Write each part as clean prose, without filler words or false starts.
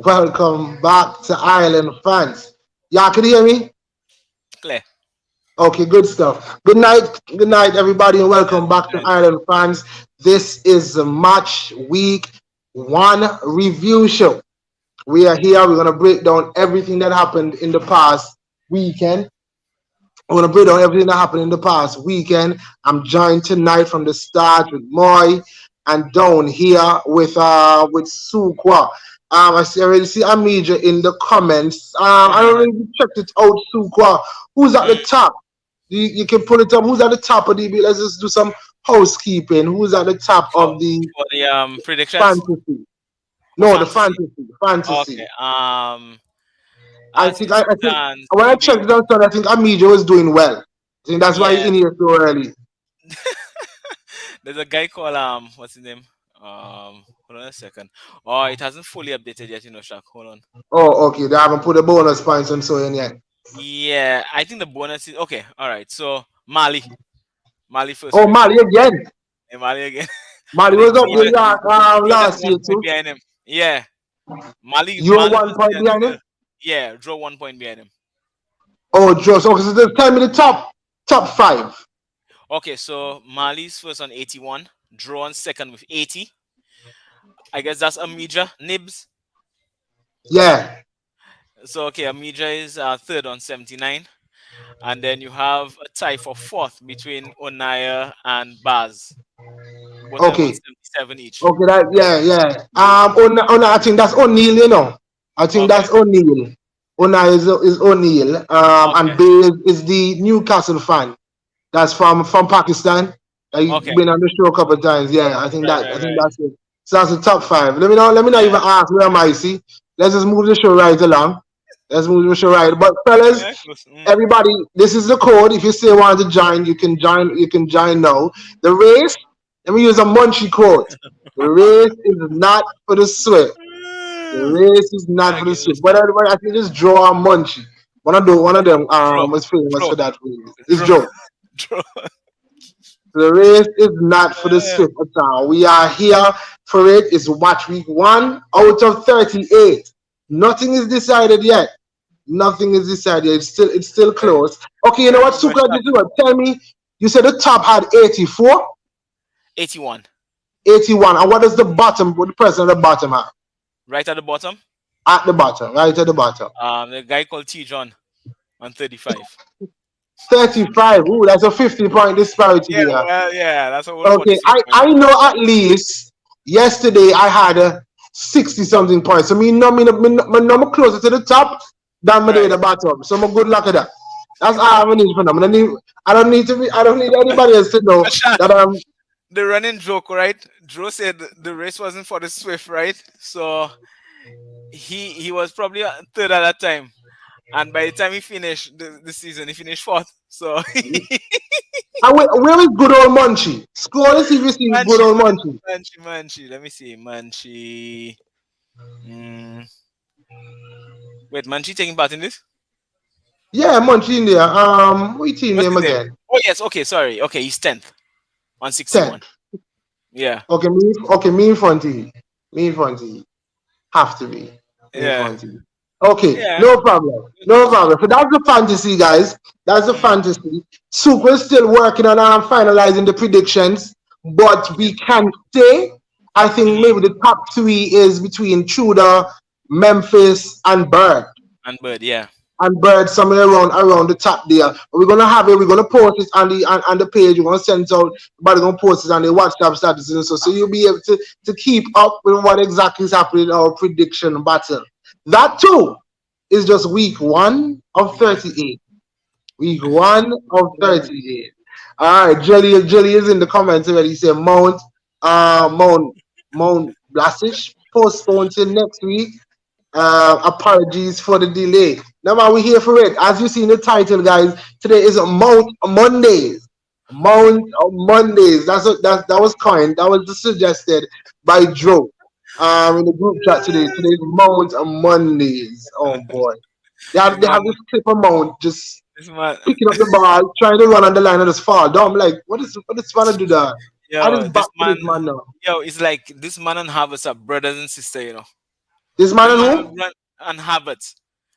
Welcome back to Ireland, France. Y'all can hear me? Clear. Okay, good stuff. Good night, everybody, and welcome back to Ireland, France. This is the match week one review show. We are here. We're gonna break down everything that happened in the past weekend. We're gonna break down everything that happened in the past weekend. I'm joined tonight from the start with Moy and down here with Sukwa. I already see Amija in the comments. I don't really checked it out, Sukwa. Who's at the top? You can pull it up. Who's at the top of the? Let's just do some housekeeping. Who's at the top of the For the predictions. fantasy? For No, the fantasy. fantasy. Fantasy. Okay. I As think it I think stands, when I checked it out, I think Amija was doing well. I think that's why he's yeah. in here so early. There's a guy called what's his name? Hold on a second. Oh, it hasn't fully updated yet, Shaq. Hold on. Oh, okay. They haven't put the bonus points and so in yet. Yeah, I think the bonus is okay. All right. So Mali first Oh, place. Mali again. Hey, Mali again. Mali I think was up there You're just last year 1 point too. behind him. Yeah. You're Mali one was point there behind still. him. Yeah, draw 1 point behind him. Oh, Joe. So tell me the top five. Okay, so Mali's first on 81, draw on second with 80. I guess that's Amija Nibs. Yeah. So okay, Amija is third on 79, and then you have a tie for fourth between Onaya and Baz, both of them on Okay. 77 each. Okay. Yeah. I think that's O'Neill. I think Okay, that's O'Neill. Ona is O'Neill. And okay, Bay is the Newcastle fan. That's from Pakistan. He's okay. been on the show a couple of times. Yeah, Right, right, I think right. that's it. So that's the top five. Let me not even Yeah, ask where am I see. Let's just move the show right along. Let's move the show right. But fellas, yeah. Close. everybody, this is the code. If you still want to join, you can join now. The race, let me use a Munchie quote. The race is not for the swift. The race is not I for the get swift. this But stuff. everybody, I think just draw a Munchie. One of them Draw, was famous draw, for that race. It's draw, Joe. draw. The race is not for the swift at all. We are here for it. It's watch week one out of 38. Nothing is decided yet. Nothing is decided. It's still close. Okay, you know what, Very much Suka? that. Tell me. You said the top had 84, 81, 81. And what does the bottom? What the person at the bottom have? right at the bottom. At the bottom, right at the bottom. The guy called T John on 35. 35. Ooh, that's a 50-point disparity Yeah, there. well, yeah, that's a whole Okay, 46 points. I know at least yesterday I had a 60 something points. So me closer to the top than me at Right. the bottom. So I'm good luck at that. That's all I need for them. I don't need anybody else to know Ashak, that the running joke, right? Joe said the race wasn't for the Swift, right? So he was probably third at that time. And by the time he finished the season, he finished fourth. So where is good old Munchie? Scroll and see if you see good Manchi, old Munchie. Manchi. Let me see. Manchi. Mm, wait, Manchi taking part in this? Yeah, Munchie in there. What team What's name his name? again? Oh yes, okay, sorry. Okay, he's 10th on 10. 61. Yeah. Me in front of you. Me in front of you. Have to be. Me in Yeah. front of you. Okay, Yeah. no problem. No problem. So that's the fantasy, guys. That's the Mm, fantasy. Super still working on finalizing the predictions, but yeah. we can say I think Mhm. maybe the top three is between Tudor, Memphis, and Bird. And Bird, yeah. And Bird somewhere around the top there. We're gonna have it. We're gonna post it on the page. We're gonna send it out. Everybody gonna post it on the WhatsApp status and so you'll be able to keep up with what exactly is happening in our prediction battle. That too is just week one of Mhm. 38. Week one of 38. All right, Jelly is in the comments already. He said Mount Blasish postponed till next week. Apologies for the delay. Now, man, we're here for it. As you see in the title, guys, today is Mount Mondays. Mount Mondays. That was coined. That was suggested by Joe. In the group chat today. Today's Mount Mondays. Oh boy. This They have man, this clip of Mount just this man, picking up the ball, trying to run on the line and just fall down. I'm like, what is trying to do that? I yo, just back this to this man, man now. yo, it's like this man and Harvest are brothers and sisters. This The man and man who? will run and Havertz.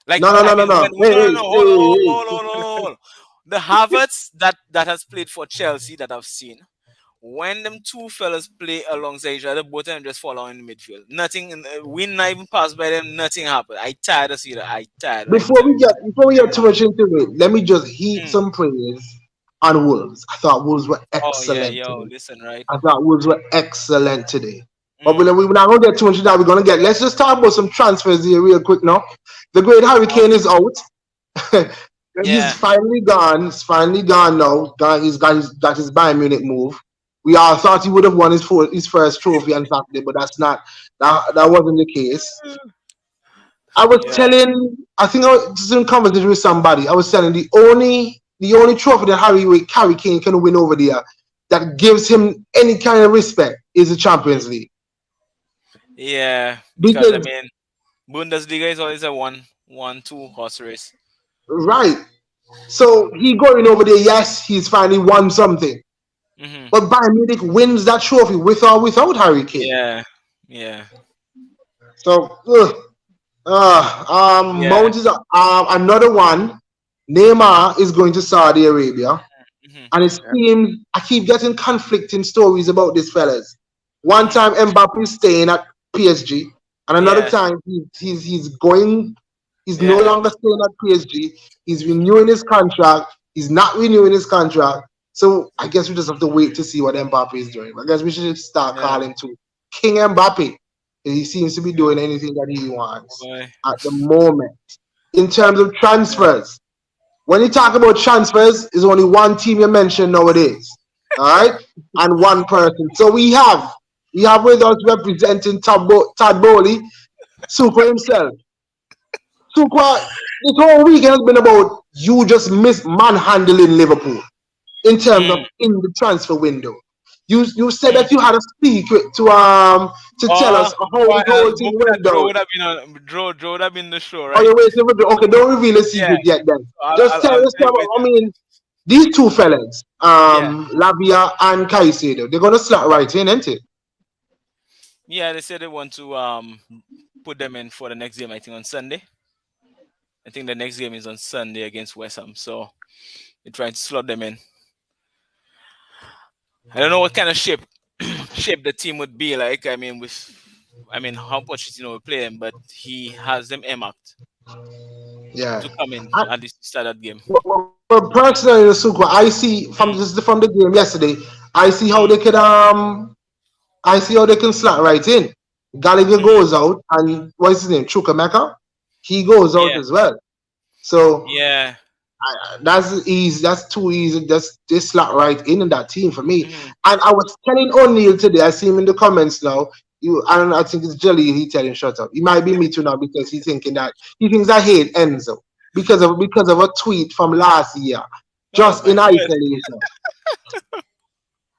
Like No, no, I no, no, mean, no. when Hey, no, no, hey, no, hold on, hey, hold on, hold on, hold on, hold on. The Havertz that has played for Chelsea that I've seen. When them two fellas play alongside each other, both of them just fall out in the midfield. Nothing, we not even pass by them. Nothing happened. I tired of seeing that. I tired. I Before tired. we get too much into it, let me just heap Mm. some praise on Wolves. I thought Wolves were Oh yeah, excellent yo, today. listen, right? I thought Wolves were excellent today. But Mm. we're not gonna get too much into that. We're gonna get. Let's just talk about some transfers here real quick now. The great Harry Kane Okay. is out. He's Yeah. finally gone. He's finally gone now. Got his Bayern Munich move. We all thought he would have won his first trophy on Saturday, but that wasn't the case. I was Yeah. telling, I think I was just in conversation with somebody. I was telling the only trophy that Harry Kane can win over there that gives him any kind of respect is the Champions League. Yeah. Because I Because mean, Bundesliga is always a two horse race. right, so he going over there. Yes, he's finally won something, Hmm. but Bayern Munich wins that trophy with or without Harry Kane. Yeah. Yeah. So, Yeah. Mount is another one. Neymar is going to Saudi Arabia. Hmm. And it seems I keep getting conflicting stories about these fellas. One Hmm. time Mbappe is staying at PSG, and another Yeah. time he's going. He's no Yeah. longer staying at PSG. He's renewing his contract. He's not renewing his contract. So I guess we just have to wait to see what Mbappe is doing. I guess we should start Yeah. calling to King Mbappe. He seems to be doing anything that he wants Boy. at the moment. In terms of Yeah. transfers, when you talk about transfers, there's only one team you mention nowadays. All right? And one person. So we have with us representing Todd Bowley, Sukwa himself. Sukwa, this whole weekend has been about you just manhandling Liverpool in terms of Mm. in the transfer window. You said Mm. that you had a speak to tell Oh, us how boy, the whole thing hoping that went Joe down. would have been on Joe would have been the show, Or right? you're waiting for okay, don't reveal a Yeah. secret yet then. I'll, Just I'll, tell I'll us tell you about right I now. mean these two fellas, Yeah. Lavia and Caicedo, they're gonna slot right in, ain't it? Yeah, they said they want to put them in for the next game. I think on Sunday. I think the next game is on Sunday against West Ham. So they're trying to slot them in. I don't know what kind of shape the team would be like. I mean how Pochettino will play them, but he has them earmarked Yeah. to come in I, at least to start that game. but personally, Suko, I see Mm, from the game yesterday, I see how mm, they could I see how they can slot right in. Gallagher mm. goes out and what's his name? Chukwemeka? He goes out Yeah, as well. So yeah. that's easy. That's too easy. That's this slot right in that team for me. Mm, And I was telling O'Neil today. I see him in the comments now. I don't know. I think it's Jelly. He telling shut up. It might be me too now because he thinks I hate Enzo because of a tweet from last year, oh just my in god. isolation.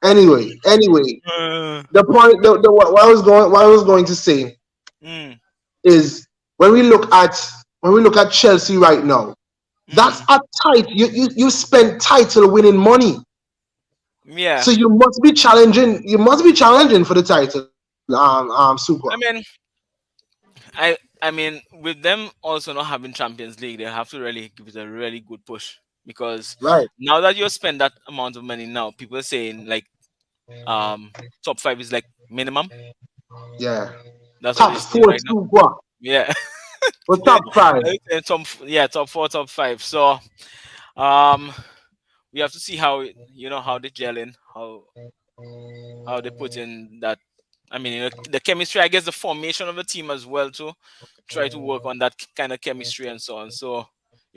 Anyway, Uh, the point, what I was going to say mm, is when we look at Chelsea right now, that's mm. a tight. You spend title winning money. Yeah. So you must be challenging. You must be challenging for the title, Super. I mean, I mean, with them also not having Champions League, they have to really give it a really good push because Right. now that you spend that amount of money now, people are saying like top five is like minimum. Yeah. That's what Top they're saying four right now. Super. Yeah. Or top five. They're saying yeah, top four, top five. So um we have to see how how they gel in, how they put in that. I mean, the chemistry. I guess the formation of the team as well too. Try to work on that kind of chemistry and so on. So,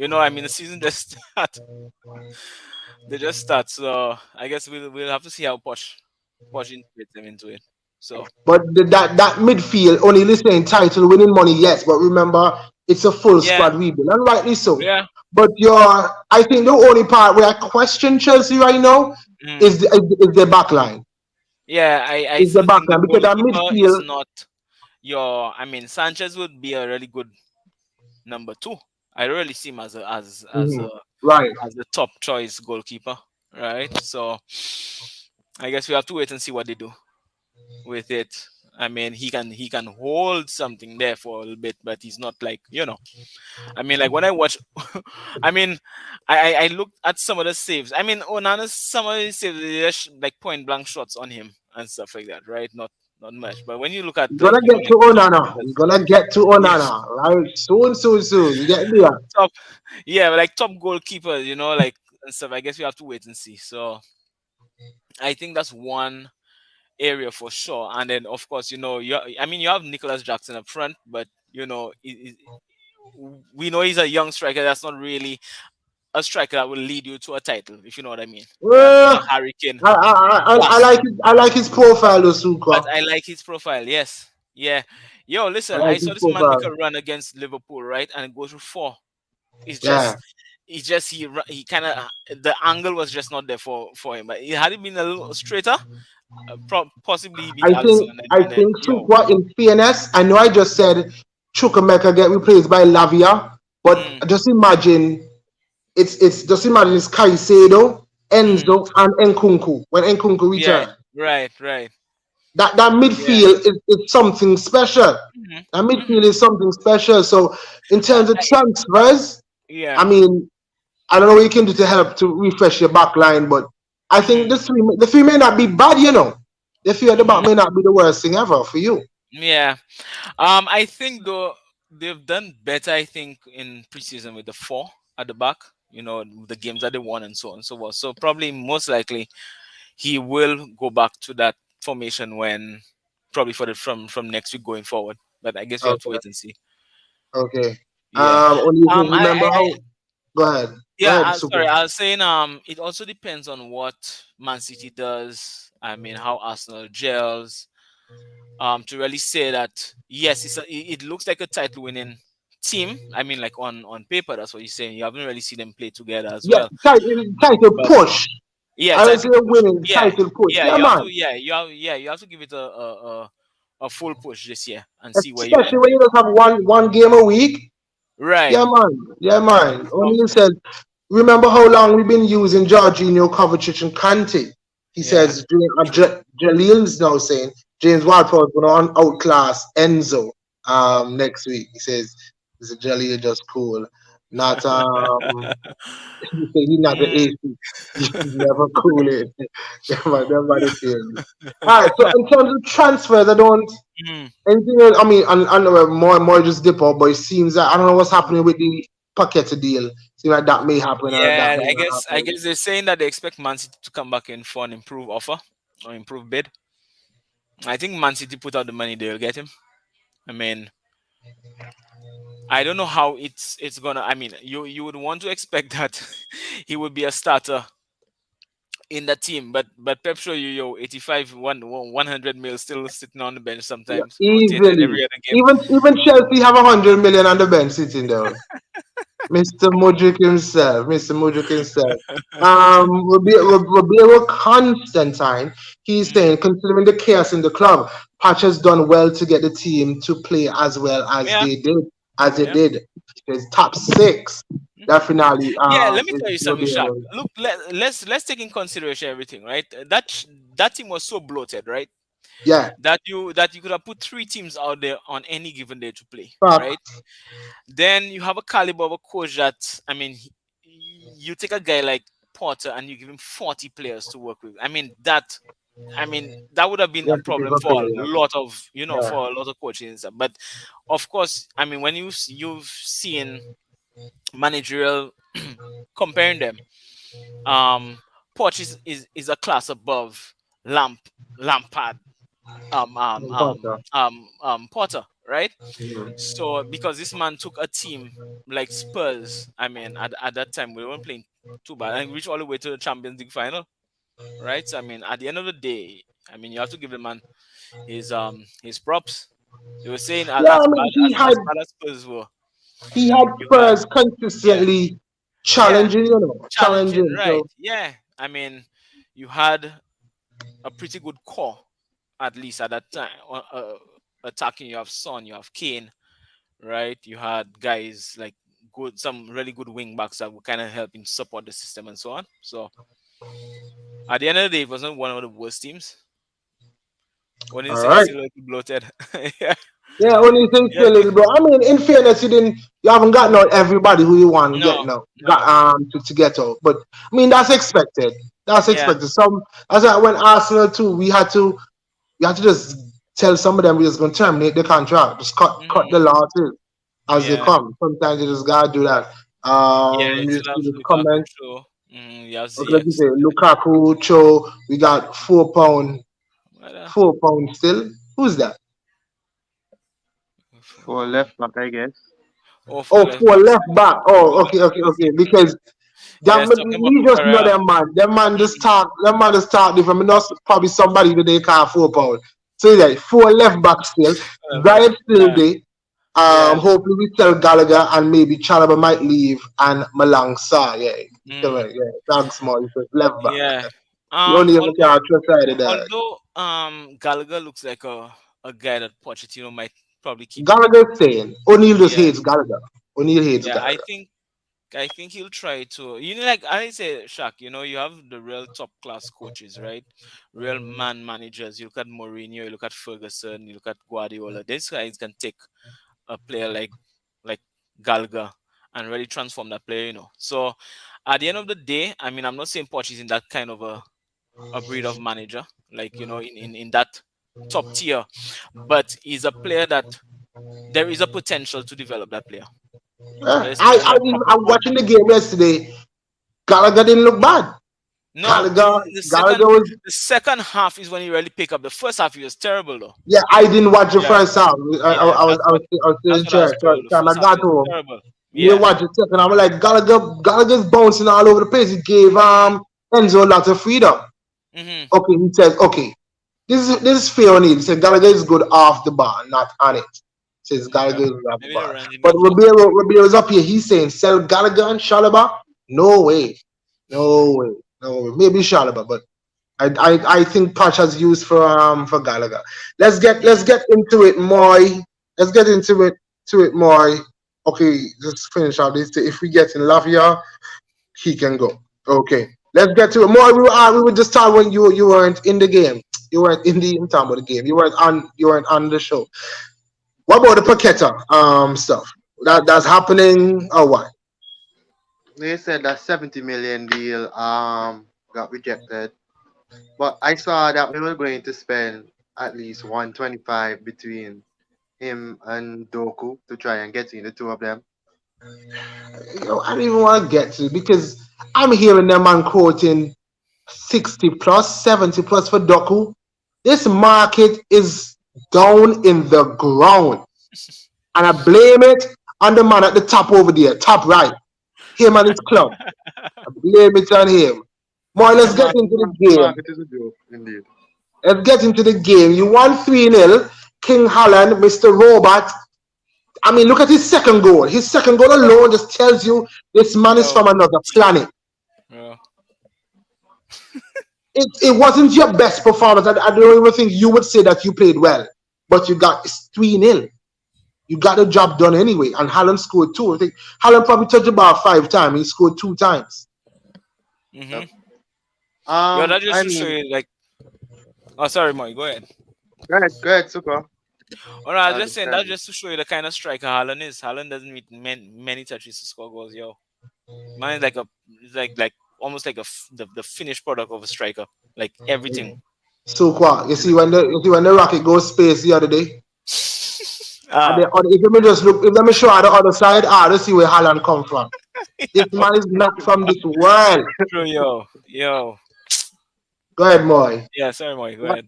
I mean, the season just start. They just start. So I guess we'll have to see how Posh integrates them into it. So But that midfield only listening title winning money, yes. But remember, it's a full yeah, squad rebuild, and rightly so. yeah, But I think the only part where I question Chelsea right now mm, is their back line. yeah. I Is the still back think the line because that goalkeeper is midfield, not your. I mean, Sanchez would be a really good number two. I really see him mhm, right? as the top choice goalkeeper, right? So I guess we have to wait and see what they do with it. I mean, he can hold something there for a little bit, but he's not like, I mean, like when I watch, I mean, I looked at some of the saves. I mean, Onana's some of his saves, they just like point blank shots on him and stuff like that, right? Not much. But when you look at We're like gonna get to like top Onana. keepers, We're gonna get to yeah, Onana, right? Soon, soon, soon. You get there. top, yeah, like top goalkeepers, like and stuff. I guess we have to wait and see. So I think that's one area for sure. And then of course, I mean, you have Nicholas Jackson up front, but we know he's a young striker. That's not really a striker that will lead you to a title, if you know what I mean. Not a Uh, Hurricane I class, like his profile, though, Suka. but I like his profile. Yes, yeah. Yo, I listen, like I his saw this man make profile. a run against Liverpool, right, and go through four. It's Yeah. just, he kind of the angle was just not there for him. But had it been a little straighter, possibly he beat Allison, I and then think yo, Suka, in fairness, I know I just said Chukwemeka get replaced by Lavia, but mm, just imagine it's Caicedo, mm, Enzo, and Nkunku when Nkunku yeah, return. right, That yeah. midfield is something special. Hmm. That Hmm. midfield is something special. So in terms of I, transfers, yeah. I mean, I don't know what you can do to help to refresh your back line, but I think Hmm. the three may not be bad. The three at the back Hmm. may not be the worst thing ever for you. Yeah. I think though they've done better. I think in preseason with the four at the back. The games that they won and so on and so forth. So probably most likely he will go back to that formation when probably for the from next week going forward. But I guess we have to Okay. wait and see. Okay. Yeah. Only you can remember I how. Go ahead. Go Yeah, ahead, Super. sorry. I was saying, it also depends on what Man City does. I mean, how Arsenal gels. To really say that yes, it looks like a title winning team. I mean, like on paper, that's what you're saying. You haven't really seen them play together as Yeah, well. title But push. yeah, I would say title push. winning Yeah, title push. yeah. Yeah, You have man. to. You have to give it a full push this year and see where you Especially end when up. you just have one game a week. Right. Yeah, man. Yeah, man. Only Um. you said, remember how long we've been using Jorginho, Kovacic, and Kante? He Yeah. says, Jalil's now saying James Ward-Prowse going to outclass Enzo next week. He says, "This Jalil just cool, not he said he's not the Mm, AC. He's never cool it. Never the thing. All right. So in terms of transfers, I don't. mm. Anything else? I mean, I know more and more just dip up, but it seems that I don't know what's happening with the Paqueta deal. Seems like that may happen or that Yeah, may I not guess I happen. guess they're saying that they expect Man City to come back in for an improved offer or improved bid. I think Man City put out the money, they'll get him. I mean, I don't know how it's gonna. I mean, you would want to expect that he would be a starter in the team, but Pep show you 85 100 mil still sitting on the bench Yeah, sometimes, rotated easily. every other game. Even Chelsea have 100 million on the bench sitting there. Mr. Mudrik himself, Mr. Mudrik himself. Roberto Constantine, he's Mm. saying, considering the chaos in the club, Patch has done well to get the team to play as well as Yeah, they did. As it yeah. did, his top six Mhm. definitely Yeah, let me is tell you something, Shaq. Roberto. Look, let's take in consideration everything, right? That team was so bloated, right? Yeah, That you could have put three teams out there on any given day to play, fact. right? Then you have a caliber of a coach that, I mean, you take a guy like Porter and you give him 40 players to work with. That would have been You a have to give problem a for a failure. lot of Yeah. for a lot of coaches and stuff. But of course, I mean, when you've seen managerial comparing them, um, Poch is a class above Lampard, Potter, right? Mhm. So because this man took a team like Spurs, I mean, at that time we weren't playing too bad and reached all the way to the Champions League final, right? So, I mean, at the end of the day, I mean, you have to give the man his props. They were saying Yeah, I mean, as bad as Spurs were, he had you had Spurs yeah consistently yeah challenging, challenging, challenging. right? So Yeah, I mean, you had a pretty good core at least at that time. Attacking, you have Son, you have Kane, right? You had guys like some really good wing backs that were kind of helping support the system and so on. So at the end of the day, it wasn't one of the worst teams. When All is right. still a little bloated. Yeah. Yeah, only thing Yeah. still a little bit. I mean, in fairness, you haven't gotten out everybody who you want to get No. now, got No. to get out. But I mean, that's expected. That's Yeah. expected. Some as I when Arsenal too, we had to just tell some of them we're just going to terminate the contract, just cut the Hmm. losses as they Yeah. come. Sometimes you just gotta do that. Yeah. You Instead see of this Lukaku comment. show, you have Okay, let me ZX. say Lukaku, Cho. We got £4, What £4 still. Who's that? For left back, I guess. Oh, for Oh, left four back left still. back. For Oh, left okay, back okay, okay. still. Because Yeah, that it's talking about we just know Cucurella. them man. Them man just Mm. talk. Them man just talk different. Not probably somebody that they call £4. So yeah, four left back still. Left back. Zayed still Yeah. there. Yeah. Hopefully we sell Gallagher and maybe Chalaba might leave and Malang Sa. Yeah, he's still Mm. right. Yeah, thanks, small. He's just left back. Yeah. You only ever Although can't try that. Gallagher looks like a guy that Pochettino might probably keep. Gallagher saying O'Neill just Yeah. hates Gallagher. O'Neill hates Yeah. I Gallagher. think I think he'll try to. Like I say, Shaq. You have the real top class coaches, right? Real man managers. You look at Mourinho. You look at Ferguson. You look at Guardiola. These guys can take a player like Gallagher and really transform that player. So at the end of the day, I mean, I'm not saying Poch is in that kind of a breed of manager, like in that top tier, but he's a player that there is a potential to develop that player, I especially a proper I'm coach. watching the game yesterday. Gallagher didn't look bad. No, Gallagher the Gallagher second was the second half is when he really pick up. The first half he was terrible though. yeah. I didn't watch the Yeah, first half. yeah, I was still that's in what I was church. So told. The time I first half he got was home, terrible. me Yeah. watch the second. I'm like Gallagher's bouncing all over the place. He gave Enzo lots of freedom. Hmm. Okay, he says okay. This is fair on it. He said Gallagher is good off the bar, not on it. Says Okay. Gallagher is good off the Maybe the bar. Randy But need focus. Robiero's up here. He's saying sell Gallagher and Shalaba. No way. No way. No way. Maybe Shalaba, but I think Patch has used for Gallagher. Let's get into it, Moy. Let's get into it, Moy. Okay, just finish out this. If we get in Lavia, he can go. Okay, let's get to it. Moy, we were just talking when you weren't in the game. You weren't in the in time of the game. You weren't on the show. What about the Paqueta stuff? That's happening or what? They said that 70 million deal got rejected. But I saw that we were going to spend at least 125 between him and Doku to try and get in the two of them. I don't even want to get to it because I'm hearing them man quoting 60 plus, 70 plus for Doku. This market is down in the ground. And I blame it on the man at the top over there, top right. Him and his club. I blame it on him. More, let's get into the The game. market is a joke, indeed. Let's get into the game. You won 3-0. King Holland, Mr. Robot. I mean, look at his second goal. His second goal alone just tells you this man is Yo, from another planet. yo. It wasn't your best performance. I don't even think you would say that you played well, but you got 3-0. You got the job done anyway. And Holland scored two. I think Holland probably touched the ball 5 times. He scored 2 times. Hmm. Yep. Yo, that just I to show mean, you, like, oh, sorry, Moy, go ahead. go ahead, Suka. Oh, no, I was I'll just just saying tell that you. just to show you the kind of striker Haaland is. Haaland doesn't need many touches to score goals, yo. Man is like almost like the finished product of a striker, like everything. So what? You see when the rocket goes space the other day? Ah, If let me just look, if let me show you the other side, let's see where Holland come from. This man is not from this world. true, yo. Go ahead, Moy. Yeah, sorry, Moy, go But ahead.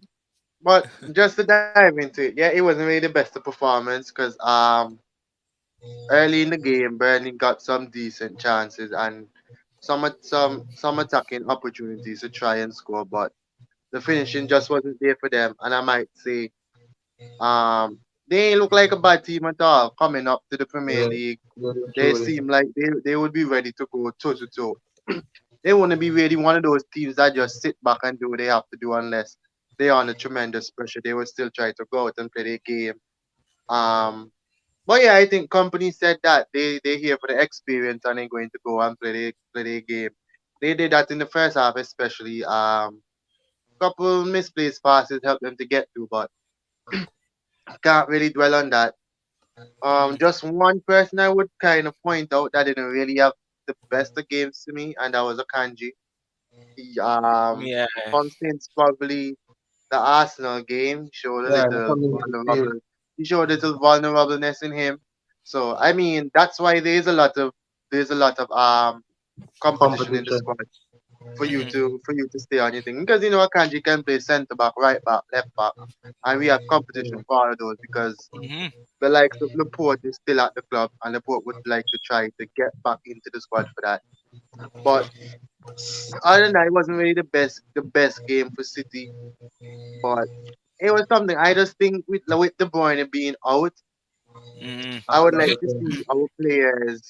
but just to dive into it, yeah, it wasn't really the best of performance because early in the game, Burnley got some decent chances and some attacking opportunities to try and score, but the finishing just wasn't there for them. And I might say, they ain't look like a bad team at all coming up to the Premier Yeah, League. yeah, They truly. seem like they would be ready to go toe to toe. They want to be really one of those teams that just sit back and do what they have to do unless they are under tremendous pressure. They will still try to go out and play their game. Um, but yeah, I think company said that they here for the experience and they're going to go and play their game. They did that in the first half, especially. couple misplaced passes helped them to get through, but can't really dwell on that. Just one person I would kind of point out that didn't really have the best of games to me, and that was Akanji. He, Yeah. since probably the Arsenal game, showed a Yeah, little coming to see vulnerable. He showed a little vulnerableness in him. So I mean, that's why there's a lot of competition in the competition. squad Mhm. for you to stay on your thing. Because Akanji can play centre back, right back, left back, and we have competition for all of those because Mhm. the likes of Laporte is still at the club, and Laporte would like to try to get back into the squad for that. But other than that, it wasn't really the best game for City. But it was something. I just think with De Bruyne being out, Mhm. I would like to see our players.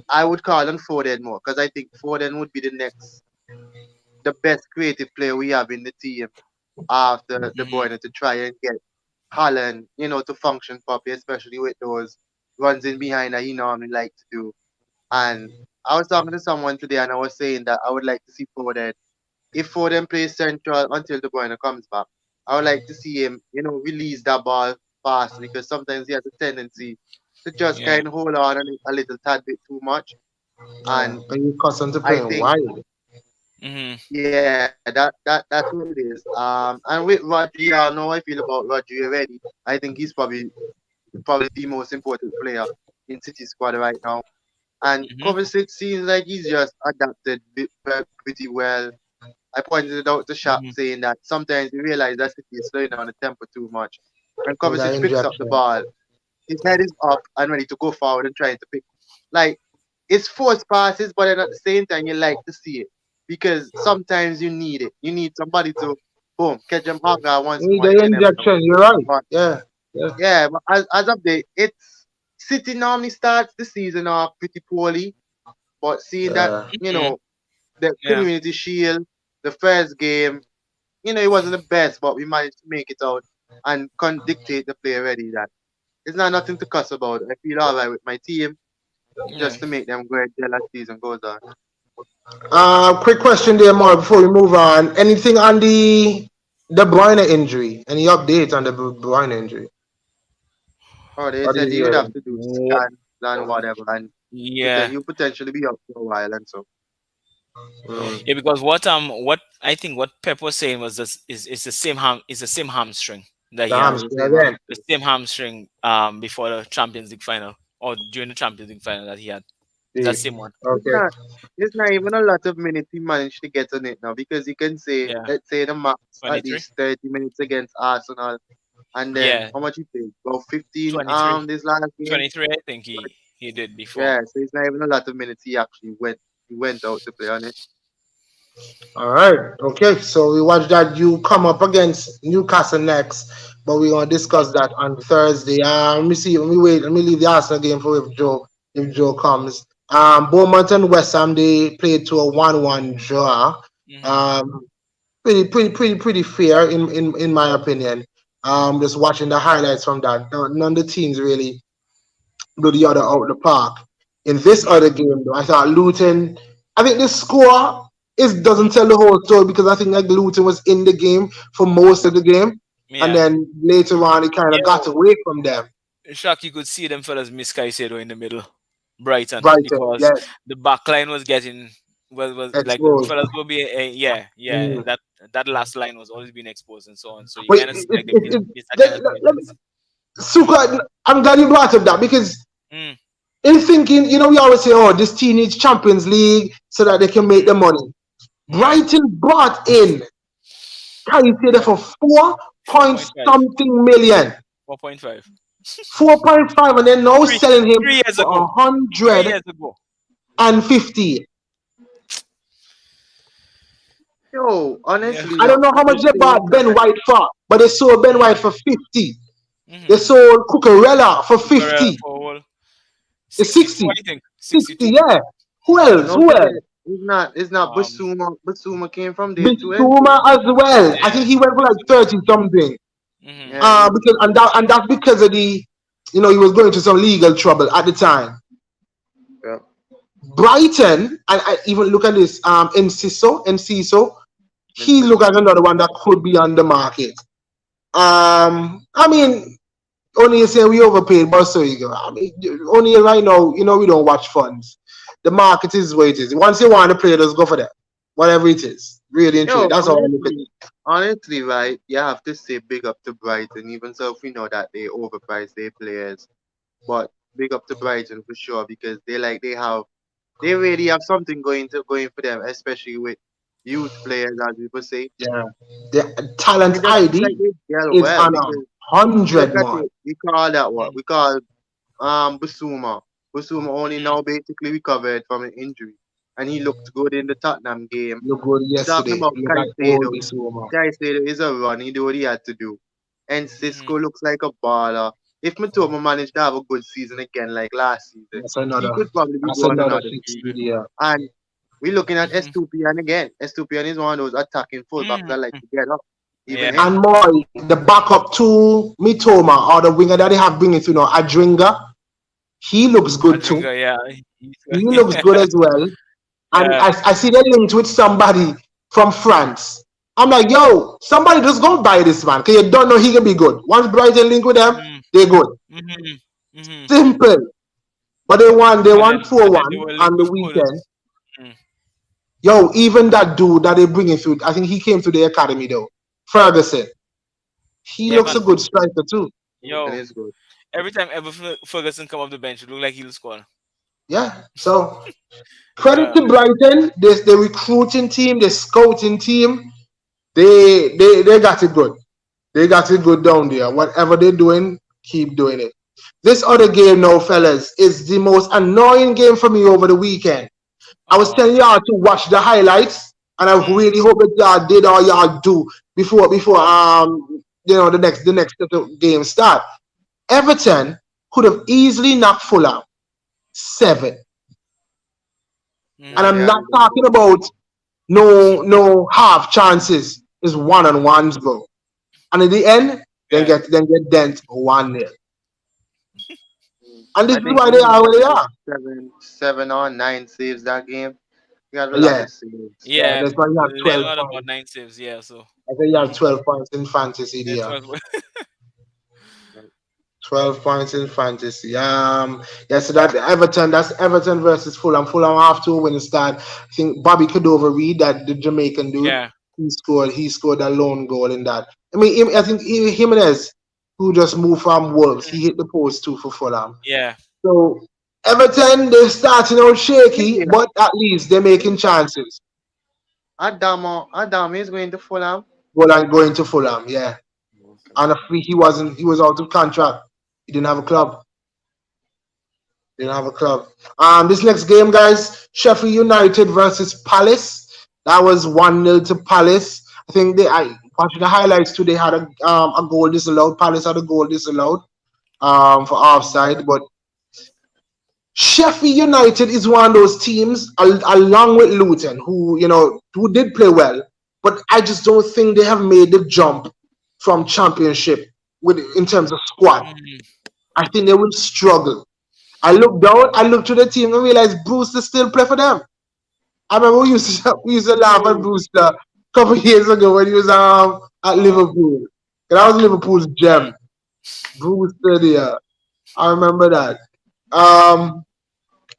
I would call on Foden more because I think Foden would be the best creative player we have in the team after De Mhm. Bruyne to try and get Haaland, to function properly, especially with those runs in behind that he normally like to do. And I was talking to someone today and I was saying that I would like to see Foden. If Foden plays central until De Bruyne comes back, I would like to see him, release that ball fast because sometimes he has a tendency to just Yeah. kind of hold on a little tad bit too much. Yeah, And but you accustomed to I playing think, wide. Mhm. yeah, that's what it is. And with Rodri, I know I feel about Rodri already. I think he's probably the most important player in City squad right now. And Mhm. Kovacic seems like he's just adapted pretty well. I pointed it out to Shaq Mhm. saying that sometimes you realize that City is slowing down the tempo too much. When With that Kovacic picks up the injection. ball, his head is up and ready to go forward and trying to pick. Like, it's forced passes, but then at the same time, you like to see it because sometimes you need it. You need somebody to, boom, catch them off guard once With more. the You never know. injection, you're right. But Yeah. Yeah. yeah, but as of the, it's City normally starts the season off pretty poorly, but seeing that, Yeah. Mhm. the Yeah. Community Shield, the first game, it wasn't the best, but we managed to make it out and dictate the play already that it's not nothing to cuss about. I feel all right with my team Yeah. just to make them great till that season goes on. Quick question there, Mark, before we move on. Anything on the De Bruyne injury? Any update on the De Bruyne injury? Oh, they What are said you he would have hearing? to do Wha- scans and whatever, and Yeah. you potentially be up for a while and so. Mm, Yeah. Because what I think what Pep was saying was this is the same hamstring that the he Yeah, had. it's the hamstring same. again. The same hamstring before the Champions League final or during the Champions League final that he had. Is that See. same one? It's Okay. not. It's not even a lot of minutes he managed to get on it now because you can say, Yeah. let's say the max at 23. least 30 minutes against Arsenal, and then Yeah. how much he played? About 15 23. this last game. 23 I think he did before. Yeah, so it's not even a lot of minutes he went out to play on it. All right. Okay. So we watch that you come up against Newcastle next, but we're gonna discuss that on Thursday. Let me see. Let me wait. Let me leave the Arsenal game for if Joe comes. Bournemouth and West Ham they played to a 1-1 draw. Mhm. Um, pretty fair in my opinion. Just watching the highlights from that. None of the teams really blew the other out the park. In this Mhm. other game, though, I thought Luton. I think the score is doesn't tell the whole story because I think like Luton was in the game for most of the game, and Yeah. then later on it kind of got Yeah. away from them. Shock you could see them fellas miss Caicedo in the middle. Brighton Brighton, because yes, the back line was getting was like the exposed. fellas will be yeah Mm. that last line was always being exposed and so on. So you But kind of see like they miss that kind of let me, chances. Suka, I'm glad you brought up that because Mm, in thinking, we always say, oh, this team needs Champions League so that they can make the money. right. Brighton brought in Caicedo for four Four point point five. something million. 4.5. 4.5 and then now Three selling him 3 years for ago. 3 years ago. 150. Yo, Yeah. honestly, I don't know at how much this they stage, bought Ben White for, but they sold Ben White for 50. They Mm-hmm. sold Cucurella for Cucurella 50. for all It's 62 60. I think 60, 62. yeah. Who else? don't Who forget, else? it's not Um Basuma. Basuma came from there too, ain't it? Bissouma as well. I yeah. think he went for like 30 something. Mm-hmm. Yeah, he Because and that's because of he was going to some legal trouble at the time. yeah. Brighton, and I even look at this, Enciso, He looked like another one that could be on the market. I mean, only you say we overpaid, but so you go. I mean, only right now, we don't watch funds. The market is what it is. Once you want to play, just go for that. Whatever it is. Really and truly. Yo, That's all I look at it. honestly, right? You have to say big up to Brighton, even so if we know that they overprice their players. But big up to Brighton for sure because they really have something going for them, especially with youth players, as people say. Yeah. The talent It just looks like ID they gel is well on because 100 look at more. it. We call that what? We call Basuma. Basuma only now basically recovered from an injury. And he looked good in the Tottenham game. Look good We're talking yesterday. about Look like old Caicedo. Bissouma. Caicedo is a run. He did what he had to do. And Cisco looks like a baller. If Matoma managed to have a good season again like last season, That's he another. could probably be That's going another another fix season. video. And we're looking at Estupian again. Estupian is one of those attacking fullbacks that like to get up. Even him. And more, the backup to Mitoma or the winger that they have bringing through now, Adringa, he looks good too. Yeah. He looks good as well. And Yeah. I see they linked with somebody from France. I'm like, yo, somebody just go buy this man because you don't know he can be good. Once Brighton link with them, they're good. Simple. But they won 4-1 on the weekend. Yo, even that dude that they bringing through, I think he came to the academy though. Ferguson. He looks a good striker too. Yo, It is good. every time Ferguson come off the bench, it look like he'll score. Yeah. So credit to Brighton. The recruiting team, the scouting team, they got it good. They got it good down there. Whatever they're doing, keep doing it. This other game now, fellas, is the most annoying game for me over the weekend. I was telling y'all to watch the highlights, and I really hope that y'all did or y'all do before the next game start. Everton could have easily knocked Fulham 7. And I'm not talking about no half chances. It's 1-on-1s, bro. And in the end, they get dent 1-0. And this is why they are where they are. 7 on 9 saves that game. We had a lot Yeah. of saves. Yeah, That's why you have they 12 had about points. 9 saves. Yeah, so I think you have 12 points in fantasy there. 12 points in fantasy. So that's Everton versus Fulham. Fulham have to win the start. I think Bobby Cordova Reed, that the Jamaican dude, Yeah. he scored a lone goal in that. I mean, I think Jimenez, who just moved from Wolves, he hit the post too for Fulham. Yeah. So Everton, they're starting out shaky, but at least they're making chances. Adam is going to Fulham. Well, I'm going to Fulham, yeah. And he was out of contract. He didn't have a club. This next game, guys, Sheffield United versus Palace. That was 1-0 to Palace. I think watching the highlights too, they had a goal disallowed. Palace had a goal disallowed for offside. But Sheffield United is one of those teams, along with Luton, who did play well, but I just don't think they have made the jump from Championship in terms of squad. I think they will struggle. I look down, I look to the team and realize Brewster still play for them. I remember we used to laugh at Brewster a couple of years ago when he was at Liverpool. That was Liverpool's gem. Brewster there. I remember that.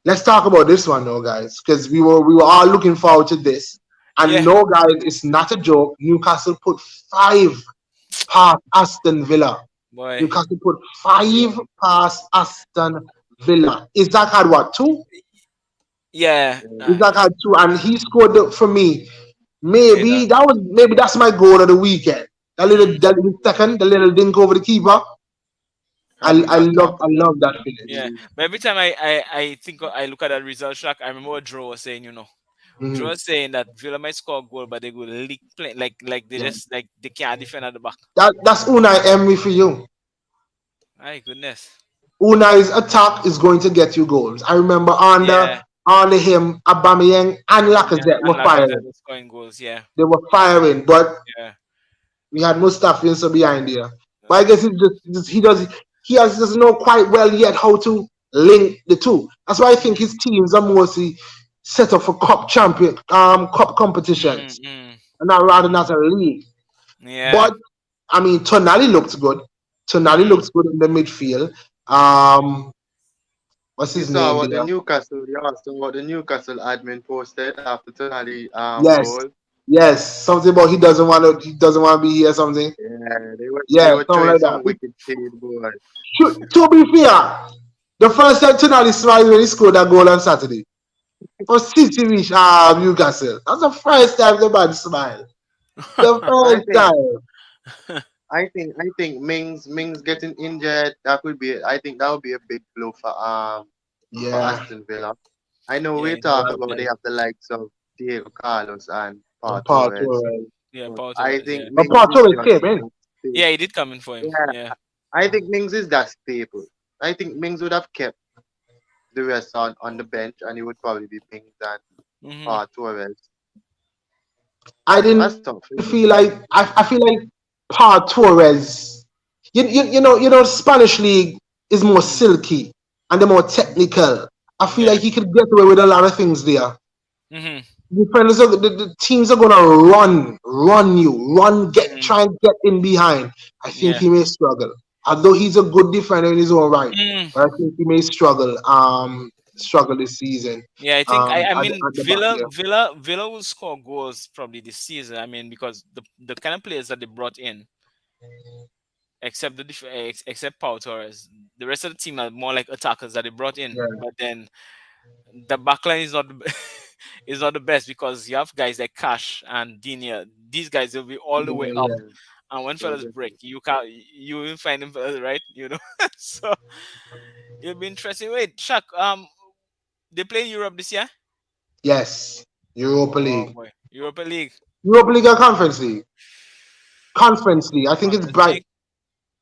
Let's talk about this one though, guys, because we were all looking forward to this. And no, guys, it's not a joke. Newcastle put 5 past Aston Villa. Boy. Newcastle put 5 past Aston Villa. Isaac had what, 2? Yeah. Isaac had 2, and he scored for me. Maybe that's my goal of the weekend. That little second, the little dink over the keeper. I love that finish. Yeah, but every time I think I look at that result track, I remember what Drew was saying. Drew was saying that Villa might score a goal, but they go leak play like they just like they can't defend at the back. That's Unai Emery for you. My goodness. Unai's attack is going to get you goals. I remember under him, Aubameyang and Lacazette were firing. Scoring goals, yeah. They were firing, but we had Mustafi and so behind there. But I guess he doesn't know quite well yet how to link the two. That's why I think his teams are mostly set up for cup competitions. and not rather not a league. Yeah. But I mean, Tonali looks good. Tonali Mm-hmm. looks good in the midfield. Um, what's You his saw name what the there? Newcastle, you asked what the Newcastle admin posted after Tonali Yes, goal. yes. Something about he doesn't want to be here. Something. Yeah, they Yeah, were something throwing like some that. wicked shade, boy. To be fair, the first time Tonali smiled when he scored that goal on Saturday for City reach Newcastle. That's the first time the man smiled. The And first time. I think Mings getting injured, that could be I think that would be a big blow for Yeah. Aston Villa. I know Yeah, we he's a talk lot of about they players. have the likes of Diego Carlos and Pau And Paul Torres, Torres. Yeah, but Paul I Torres, think yeah. But Mings Paul is Torres just came in. that staple. Yeah, he did come in for him. Yeah, Yeah. I think Mings is that staple. I think Mings would have kept the rest on the bench, and it would probably be Mings and Mm-hmm. Pau Torres. I That's didn't feel tough. like I feel like Paul Torres. Spanish league is more silky and the more technical. I feel Yeah. like he could get away with a lot of things there. Mm-hmm. The teams are gonna run you, Mm-hmm. try and get in behind. I think Yeah. he may struggle. Although he's a good defender in his own right, Mm. but I think he may struggle this season. Yeah, I think I mean At the back there. Villa will score goals probably this season. I mean, because the kind of players that they brought in, except except Pau Torres, the rest of the team are more like attackers that they brought in. Yeah, But then the backline is not is not the best because you have guys like Cash and Dinia. These guys will be all the way up, yeah. and when Yeah, fellas break, you will find them fellas, right? So it'll be interesting. Wait, Shaq, they play in Europe this year. Yes, Europa Oh League. boy, Europa League, Europa League or Conference League? Conference League. Conference League.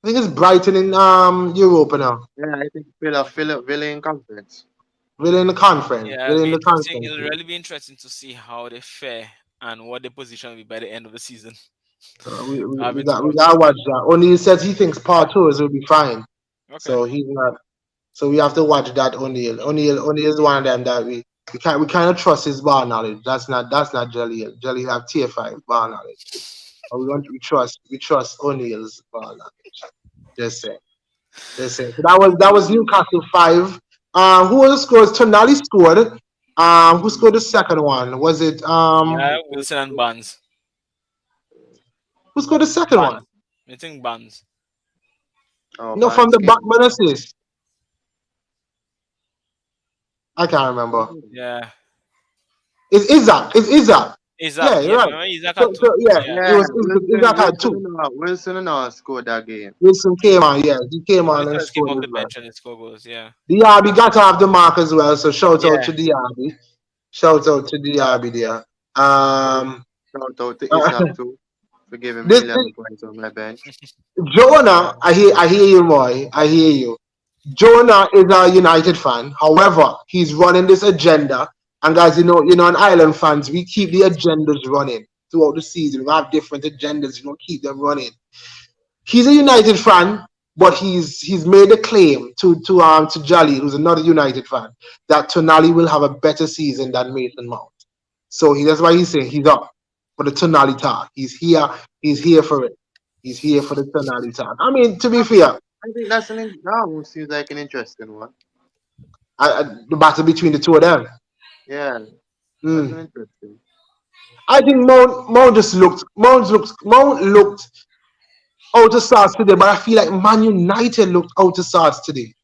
I think it's Brighton in Europa now. yeah, I think Villa in conference. We're in the conference. Yeah, it'll We're in be the interesting. conference It'll league. really be interesting to see how they fare and what their position will be by the end of the season. We Having to got we watch it. gotta watch that. O'Neil says he thinks part tours will be fine. Okay. So he's not so we have to watch that O'Neil. O'Neil is one of them that we kind of trust his ball knowledge. That's not Jelly. Jelly have tier five ball knowledge. But we trust O'Neil's ball knowledge. Just say. Just say. So that was Newcastle 5. Who was the scores? Tonali scored. Who scored the second one? Was it Yeah, Wilson and Barnes. who scored the second one? Barnes. I think Barnes. Oh, No, from Barnes the came Batman assist. I can't remember. in. Yeah. It's Isaac. It's Isaac. Isaac. Yeah, Yeah, you're right. remember Isaac had So two. yeah, Yeah. it Yeah, was Isaac had two. Wilson and all scored that game. Wilson came on. Yeah, he came on Both and fellas came scored off as the well. bench and they score goals. Yeah. Diaby got to have the mark as well. So shout out Yeah. to Diaby. Shout out to Diaby there. Shout out to Isaac too for giving me This 11 points on my bench. Jonah, I hear you, boy. I hear you. Jonah is a United fan. However, he's running this agenda. And guys, on Island fans, we keep the agendas running throughout the season. We have different agendas. We don't keep them running. He's a United fan, but he's made a claim to Jolly, who's another United fan, that Tonali will have a better season than Mason Mount. So that's why he's saying he's up for the Tonali talk. He's here. He's here for it. He's here for the Tonali talk. I mean, to be fair, I think that one seems like an interesting one. the battle between the two of them. Yeah, that's Mm. an interesting. I think Mount looked out of sorts today, but I feel like Man United looked out of sorts today.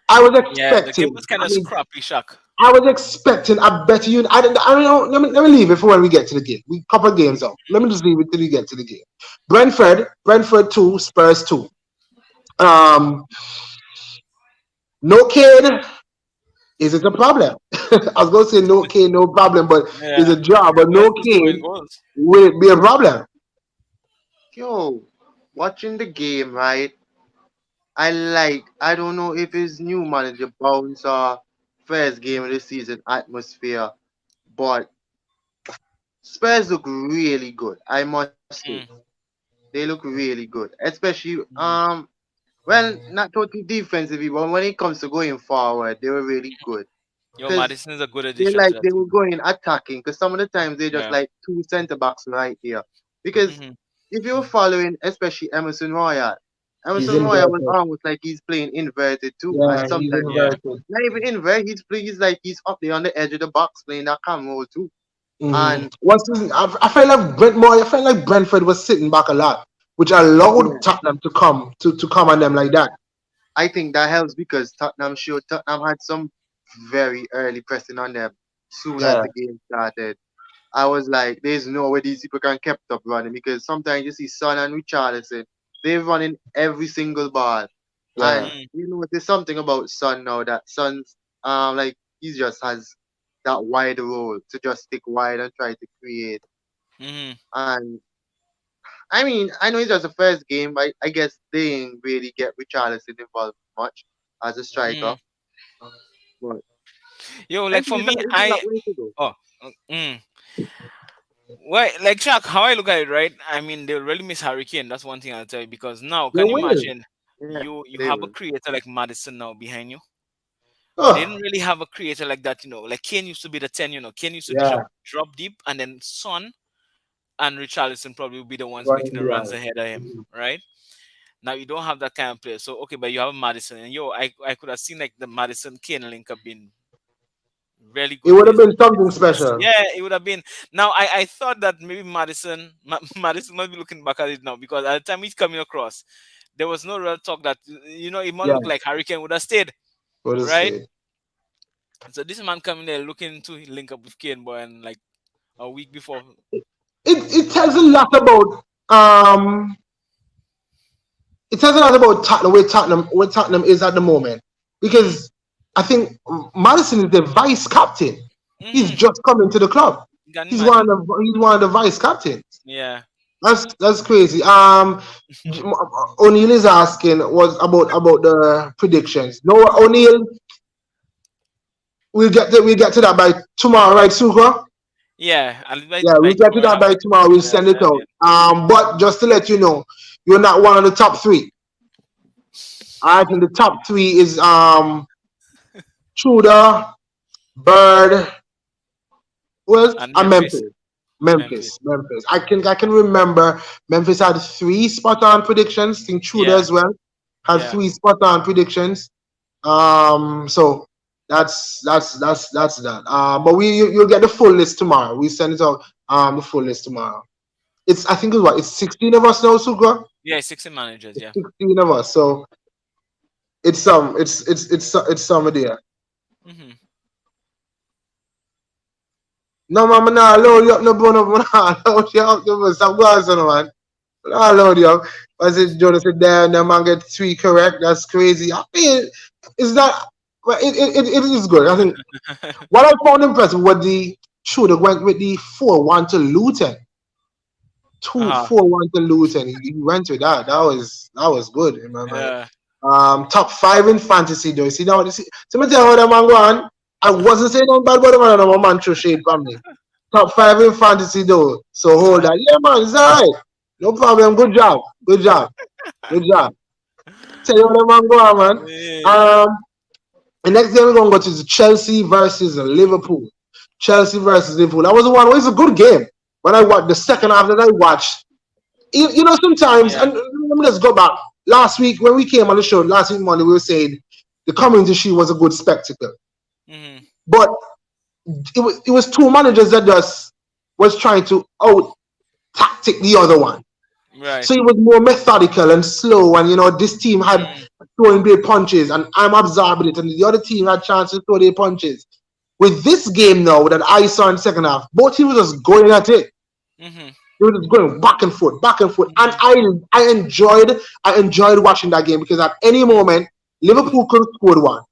I was Yeah, the game expecting. was kind I of mean, scrappy, Shaq. I was expecting a better unit. I don't know. Let me leave it for when we get to the game. We couple games out. Let me just leave it till we get to the game. Brentford 2, Spurs 2. Um, no Kane. Is it a problem? I was going to say no Kane, no problem, but it's Yeah. a job. But Spurs no still scoring Kane, goals. will it be a problem? Yo, watching the game, right? I don't know if his new manager bounce or first game of the season atmosphere, but Spurs look really good. I must say, Mm, they look really good, especially mm, well, not totally defensively, but when it comes to going forward, they were really good. Yo, Madison is a good They addition to like that they were team. going attacking because some of the times they just Yeah. like two centre backs right here. Because Hmm. if you're following, especially Emerson Royal, He's Emerson Royal was inverted. almost like he's playing inverted too, and Yeah, he's sometimes Yeah. inverted. not even inverted. He's like he's up there on the edge of the box playing that cam role too. And I felt like Brentmore. I felt like Brentford was sitting back a lot, which allowed yeah, Tottenham to come on them like that. I think that helps because Tottenham had some very early pressing on them soon as Yeah, the game started. I was like, there's no way these people can kept up running because sometimes you see Son and Richarlison, they're running every single ball. yeah. And Mm-hmm. you know, there's something about Son now that Son's like he just has that wide role to just stick wide and try to create. Mm-hmm. And I mean, I know it's just the first game, but I guess they didn't really get Richarlison involved much as a striker. Mm. But Yo, I like think for it's that, me, it's that I way to go. oh, mm. Well, like Chuck, how I look at it, right? I mean, they'll really miss Harry Kane. That's one thing I'll tell you because now, They can you will. imagine? Yeah, You they have a will. creator like Madison now behind you. They didn't Oh, really have a creator like that, Like Kane used to be the 10, Kane used to yeah. drop deep, and then Son and Richarlison probably would be the ones making Running the runs behind. ahead of him, right? Now you don't have that kind of player. So okay, but you have Madison, and I could have seen like the Madison Kane link up being really It good would have based on been something special. yeah, it would have been. Now I thought that maybe Madison must be looking back at it now because at the time he's coming across, there was no real talk that it might Yeah, look like Hurricane would have stayed, would have right? stayed. So this man coming there looking to link up with Kane boy and like a week before. It tells a lot about um it tells a lot about Tottenham where Tottenham is at the moment Mm-hmm. because I think Madison is the vice captain. He's Mm-hmm. just coming to the club. You can He's one imagine. of the he's one of the vice captains. Yeah. That's crazy. O'Neill is asking was about the predictions. No, O'Neill, we'll get to that by tomorrow, right, Suka? Yeah, and Yeah, by we'll get to tomorrow that I'll by have tomorrow. We'll send it understand out. it. But just to let you know, you're not one of the top three. I think the top three is Tudor, Bird, well, And and Memphis. Memphis. Memphis. Memphis. I can remember Memphis had three spot on predictions. I think Tudor Yeah. as well had Yeah. three spot on predictions. So that's that. But you'll get the full list tomorrow. We send it out the full list tomorrow. It's I think it's 16 of us now, Suga. Yeah, 16 managers, It's yeah. 16 of us. So it's some there. Mm-hmm. No man, I'm not load you up no bone up, man. Load you up, no, man. Stop going son man. I load you up. As it Jonas said there and the man get three correct. That's crazy. I mean it's not well, it is good. I think what I found impressive was the shooter went with the 4-1 to Luton. Two Uh-huh. 4-1 to Luton. He went with that. That was good in my mind. Yeah. Top five in fantasy though. See now, so me tell you how the man go on. I wasn't saying nothing bad about the man, no man throw shade from me. Top five in fantasy though. So hold that. Yeah man, it's alright. No problem. Good job. Good job. Good job. Tell you how the man go on, man. Yeah. Um the next game we're gonna go to is Chelsea versus Liverpool. Chelsea versus Liverpool. That was the one. It was a good game. When I watched the second half that I watched, sometimes, Yeah. and let me just go back. Last week, when we came on the show, last week Monday, we were saying the Community Shield was a good spectacle. Mm-hmm. But it was two managers that just was trying to out tactic the other one. Right. So it was more methodical and slow, and this team had Mm-hmm. throwing their punches, and I'm absorbing it, and the other team had chances to throw their punches. With this game now that I saw in second half, both teams were just going at it. Mm-hmm. They were just going back and forth, and Mm-hmm. I enjoyed watching that game because at any moment Liverpool could have scored one.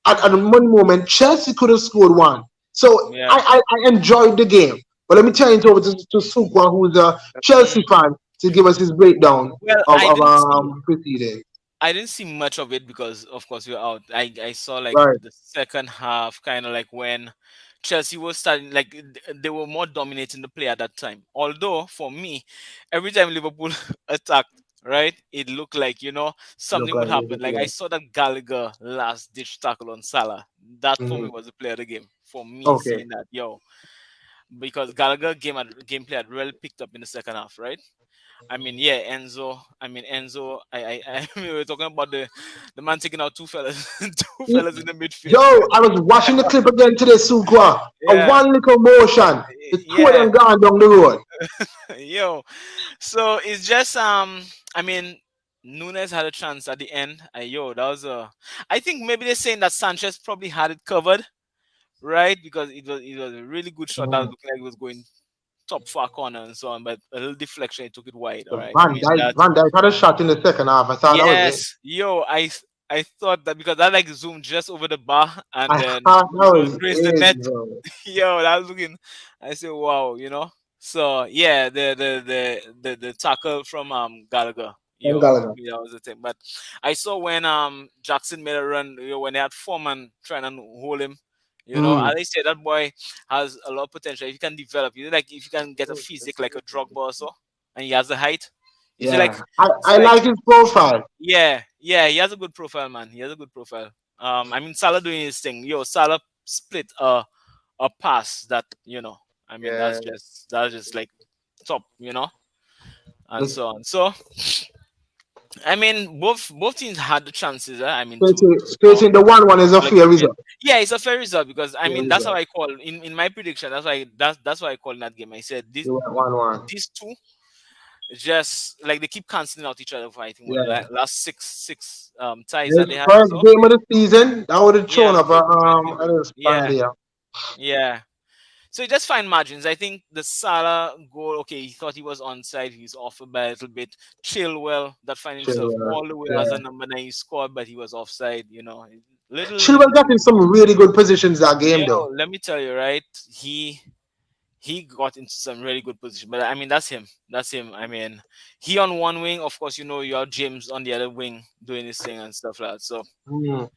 At Mm-hmm. one moment Chelsea could have scored one. So Yeah. I enjoyed the game. But let me turn it over to Sukwa, who's a Chelsea Mm. fan, to give us his breakdown Well, of proceedings. I didn't see much of it because of course we were out. I saw like Right. the second half, kind of like when Chelsea was starting, like they were more dominating the play at that time. Although for me, every time Liverpool attacked, right, it looked like, Look something would like happen. Like I it. saw that Gallagher last ditch tackle on Salah. That for me Mhm. was the player of the game. For me, Okay. seeing that, because Gallagher gameplay had really picked up in the second half, right? I mean, yeah, Enzo. I mean, Enzo. We were talking about the man taking out two fellas, two fellas in the Yo, midfield. I was watching the clip again today, Sukwa. A Yeah, one little motion, the two of yeah, them gone down the road. yo. So it's just I mean, Nunes had a chance at the end. That was a. I think maybe they're saying that Sanchez probably had it covered, right? Because it was a really good shot that Mhm. looked like it was going top far corner and so on, but a little deflection, it took it wide. All So right. I Van mean Dijk, that. Van Dijk had a shot in the second half. I thought that was it. Yes, I thought that because I like zoomed just over the bar and I then thought that was grazed the it, net. bro. That was looking. I said, wow. So yeah, the tackle from Gallagher. From Gallagher. For me that was the thing. But I saw when Jackson made a run. When they had Foreman trying to hold him. Mm. As I said, that boy has a lot of potential. If you can develop, like if you can get a physique like a Drogba also, and he has the height. You see, like Yeah. it's I like like his profile. yeah, he has a good profile, man. He has a good profile. I mean, Salah doing his thing. Salah split a pass that I mean, Yeah. that's just like top, and The so on. So, I mean, both teams had the chances. I mean, to score stating the 1-1 is a like fair a win. result. Yeah, it's a fair result because I Fair mean that's how result. I call in my prediction. That's why I call in that game. I said You went 1-1. these two just like they keep canceling out each other for I think what Yeah. last six ties that The they had or first so. game of the season, that would have Yeah, thrown up a 2020. little span Yeah, there. yeah. So you just fine margins. I think the Salah goal, okay, he thought he was onside. He's off by a little bit. Chilwell, that find himself Chilwell. all the way as Yeah. a number 9. He scored, but he was offside. Chilwell got in some really good positions that game, though. Let me tell you, right? He got into some really good position. But I mean, that's him. That's him. I mean, he on one wing, of course, you have James on the other wing doing his thing and stuff like that. So, Mm.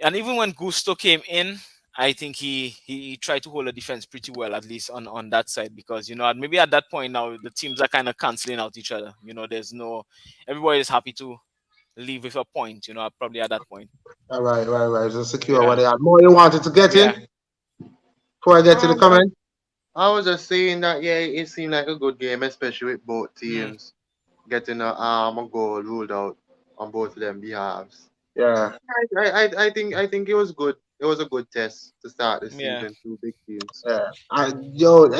and even when Gusto came in, I think he tried to hold the defense pretty well, at least on that side, because maybe at that point now the teams are kind of canceling out each other. There's no everybody is happy to leave with a point. Probably at that point. All right, right. Just secure what Yeah, they had. More you wanted to get yeah. in before I get to the Um, comment? I was just saying that yeah, it seemed like a good game, especially with both Mm, teams getting a goal ruled out on both of them behalves. Yeah. I think it was good. It was a good test to start the yeah. season. Two big teams. Yeah. I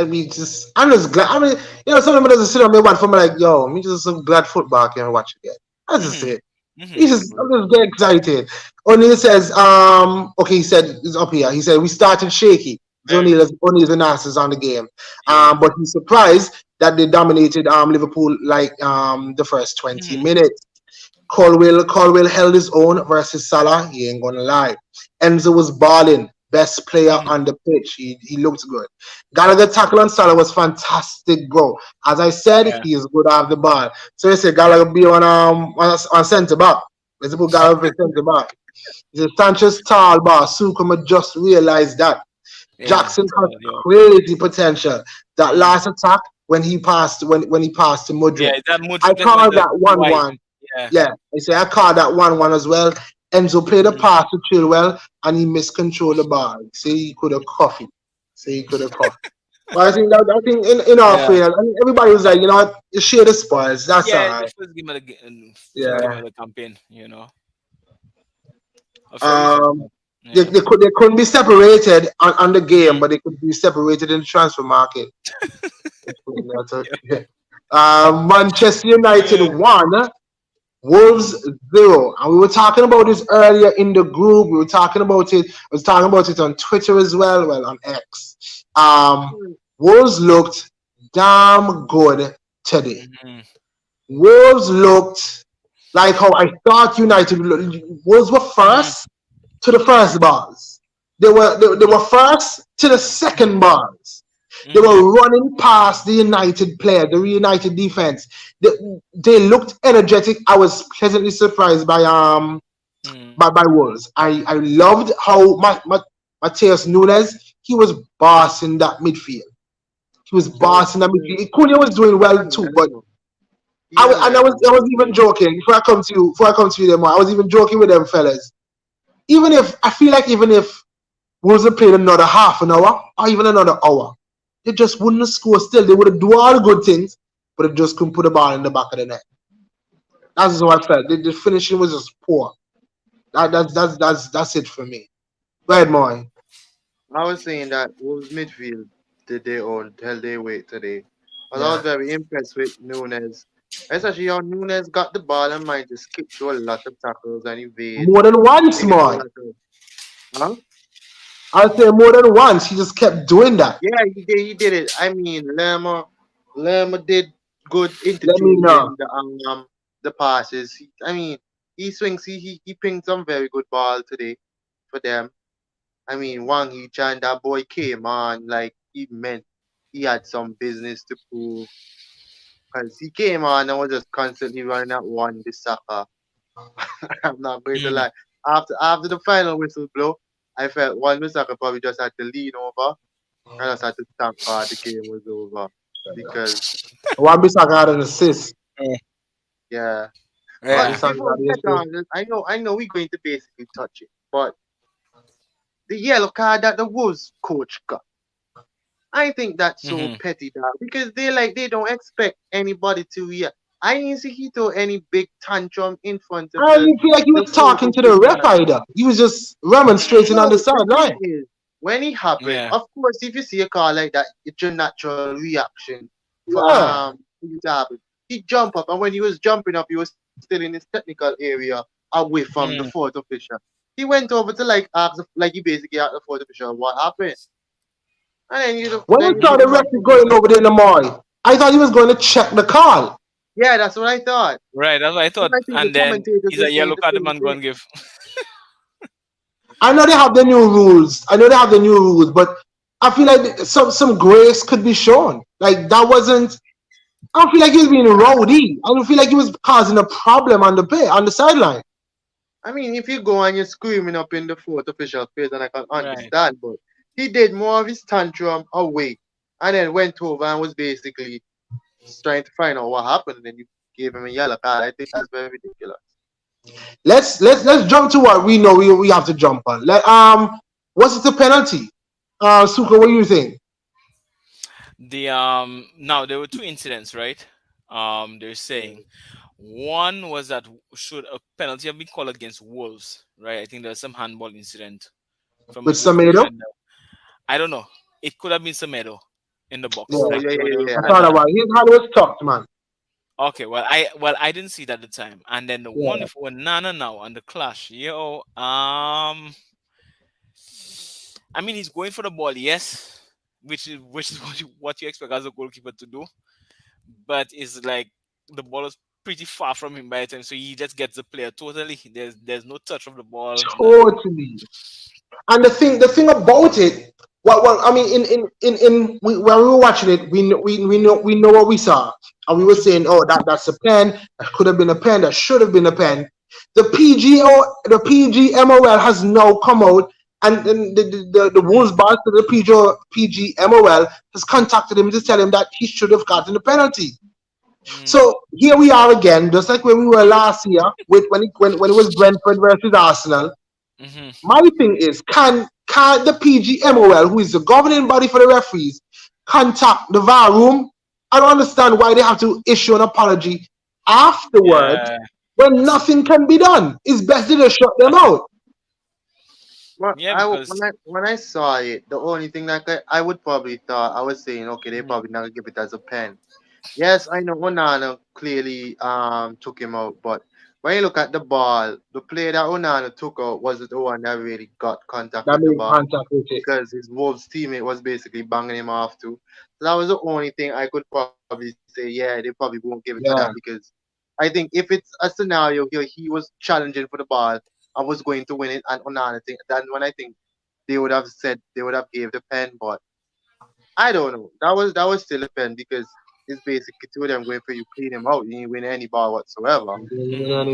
mean, I'm just glad. I mean, somebody doesn't sit on me one for me like, yo, me just so glad football can watch again. That's just Hmm. it. Hmm. He just, I'm just get excited. O'Neal says, okay, he said, he's up here. He said, we started shaky. Very. O'Neal's analysis on the game. Yeah. But he's surprised that they dominated Liverpool like the first 20 Hmm. minutes. Colwell held his own versus Salah. He ain't gonna lie. Enzo was balling. Best player Hmm. on the pitch. He looked good. Gallagher tackle on Salah was fantastic, bro. As I said, Yeah. he is good off the ball. So they say Gallagher be on centre back. Let's put Gallagher centre back. The Sanchez tall bar. Sukuma just realized that. Yeah. Jackson has Yeah. crazy potential. That Mm. last attack when he passed when he passed to Mudrik. Yeah. That I Mudryk just call went that too one wide. one. Yeah. Yeah, I say I call that 1-1 as well. Enzo played a Mm. pass to Chilwell and he miscontrolled the ball. Say he could have coffee. Say he could have coffee. But I think in our Yeah. fair, I mean, everybody was like, what, you share the spoils. That's all Yeah. The right. first game of the first game Yeah. of the campaign. A fair result. Um, they, Yeah. they could they couldn't be separated on the game, Mm. but they could be separated in the transfer market. Yeah. Manchester United Yeah. 1, Mm. Wolves 0. And we were talking about this earlier in the group. We were talking about it. I was talking about it on Twitter as well. Well, on X. Wolves looked damn good today. Mhm. Wolves looked like how I thought United would look. Wolves were Mhm. first to the first bars. They were first to the second bars. They Mhm. were running past the United player, the United defense. They looked energetic. I was pleasantly surprised Mm. by Wolves. I loved how Mateus Nunes, he was bossing that midfield. He was So bossing that midfield. Cunha was doing well too, but Here, And there, I was even joking before I come to you them. I was even joking with them fellas. Even if I feel like even if Wolves had played another half an hour or even another hour, they just wouldn't have scored still. They would have do all the good things, but they just couldn't put the ball in the back of the net. That's just how I felt. The finishing was just poor. That's it for me. Go ahead, Moy. I was saying that Wolves midfield did their own, held their weight today. But I was Yeah. very impressed with Nunes. Especially how Nunes got the ball and managed to skip through a lot of tackles and evade, More than once, taking a Moy. lot of. Huh? I'd say more than once. He just kept doing that. Yeah, he did it. I mean, Lerma did good Let me know. interchanging the passes. I mean, he swings. He pinged some very good ball today for them. I mean, Wang Hee-chan, that boy came on like he meant he had some business to prove. Because he came on and was just constantly running at one this soccer. I'm not going to Mm. lie. After the final whistle blow, I felt one Bissaka probably just had to lean over and just had to thank God the game was over. Because, Wan Bissaka had an assist. yeah. Wan But Yeah. Bissaka before got we the get assist. on, I know we're going to basically touch it. But the yellow card that the Wolves coach got, I think that's so Hmm. petty, dog, because they don't expect anybody to react. I didn't see he throw any big tantrum in front of I didn't feel like he the was fourth talking to the ref official. either. He was just remonstrating on the No, the thing sideline. is, when it happened, Yeah. of course, if you see a car like that, it's your natural reaction Yeah. for you to happen. He jump up, and when he was jumping up, he was still in his technical area away from the Mm. fourth official. He went over to like ask, like he basically asked the fourth official what happened, and When then I you saw see the the man referee come going over. over there in the mall, I thought he was going to check the call. Yeah, that's what I thought. Right. That's what I And thought. I think the And then commentators he's were a saying yellow the card. The same man thing. going give. I know they have the new rules. I know they have the new rules, but I feel like some grace could be shown. Like that wasn't. I don't feel like he was being rowdy. I don't feel like he was causing a problem on the pitch, on the sideline. I mean, if you go and you're screaming up in the fourth official face, then I can Right. understand. But he did more of his tantrum away, and then went over and was basically just trying to find out what happened. And then you gave him a yellow card. I think that's very ridiculous. Let's jump to what we know we have to jump on. What's it the penalty? Suka, what do you think? The now there were two incidents, right? They're saying one was that should a penalty have been called against Wolves, right? I think there was some handball incident from a With Wolves Samedo? defender. I don't know. It could have been Semedo in the Yeah, box. Oh That yeah, they were yeah, the yeah. I I reporters thought that. about it. His hand was tucked, man. Okay, well I didn't see it at the time. And then the one Yeah. for Nana now and the clash. Yo, I mean he's going for the ball, yes, which is what you expect as a goalkeeper to do. But it's like the ball is pretty far from him by the time, so he just gets the player totally. There's no touch of the ball, nothing. Totally. And the thing about it, what I mean, when we were watching it, we know what we saw, and we were saying, oh, that's a pen. That could have been a pen. That should have been a pen. The PGMOL has now come out, and the Mm, Wolves boss to the PGMOL has contacted him to tell him that he should have gotten the penalty. mm, So here we are again, just like when we were last year with when it was Brentford versus Arsenal. hmm. My thing is, can the PGMOL, who is the governing body for the referees, contact the VAR room? I don't understand why they have to issue an apology afterwards Yeah, when nothing can be done. It's best to just shut them out. Well, yeah, because when I saw it, the only thing that I would probably thought I was saying, okay, they mm, probably not gonna give it as a pen. Yes, I know Onana clearly took him out, but when you look at the ball, the player that Onana took out wasn't the one that really got contact That with the made ball contact with it. because his Wolves teammate was basically banging him off too. So that was the only thing I could probably say, yeah, they probably won't give it to that Yeah. because I think if it's a scenario here, he was challenging for the ball and was going to win it, and Onana thing, then when I think they would have gave the pen, but I don't know. That was still a pen because it's basically two of them going for you, clean him out. You didn't win any ball whatsoever. hmm,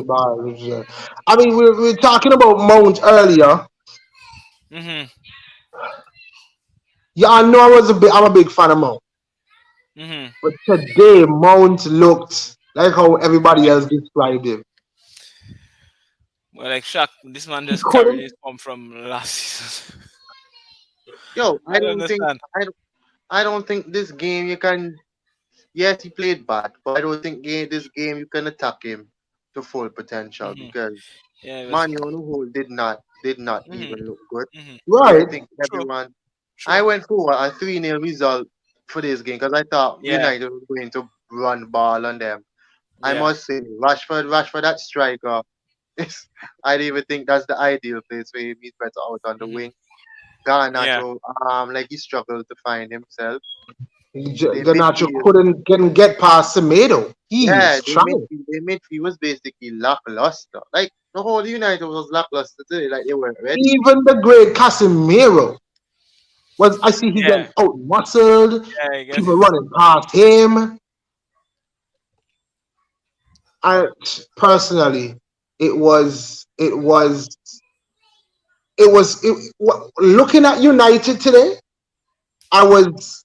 I mean, we were talking about Mount earlier. hmm, Yeah, I know I'm a big fan of Mount, hmm. but today Mount looked. like how everybody else described him. Well, like Shaq, this man He just carried couldn't his form from last season. Yo, I don't understand. I don't think this game you can. Yes, he played bad, but I don't think this game you can attack him to full potential Hmm. because Yeah, it was. Man U on the whole did not Hmm. even look good. Hmm. So I right. think True. everyone. I True. went for a 3-0 result for this game because I thought Yeah. United was going to run ball on them. I Yeah. must say, Rashford, that striker. Is, I don't even think that's the ideal place for him. He's better out on the Hmm. wing. Yeah. Garnacho, like he struggled to find himself. They Ganacho midfield, couldn't get past Semedo. He yeah, was trying. their midfield was basically lackluster. Like the whole United was lackluster today. Like they weren't ready. Even the great Casemiro was. I see he Yeah. getting out muscled. Yeah. I guess. People running past him. I personally, it was it was looking at United today. I was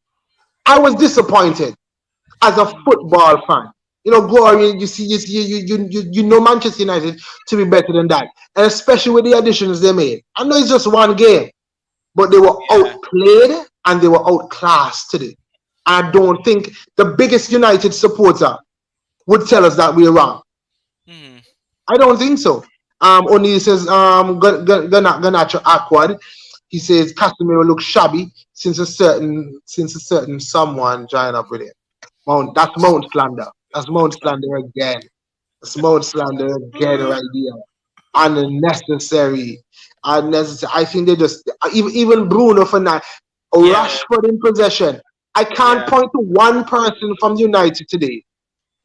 I was disappointed as a Mhm. football fan. You know, Glory, you know Manchester United to be better than that, and especially with the additions they made. I know it's just one game, but they were Yeah. outplayed and they were outclassed today. I don't think the biggest United supporter would tell us that we're wrong. Hmm. I don't think so. O'Neal says, Ganacho awkward. He says Casemiro looks shabby since a certain someone joined up with him. That's Mount slander. That's Mount slander again. That's Mount slander again right there. Unnecessary. Unnecessary. I think they just even Bruno Fernandes, Yeah. Rashford in possession. I can't Yeah. point to one person from United today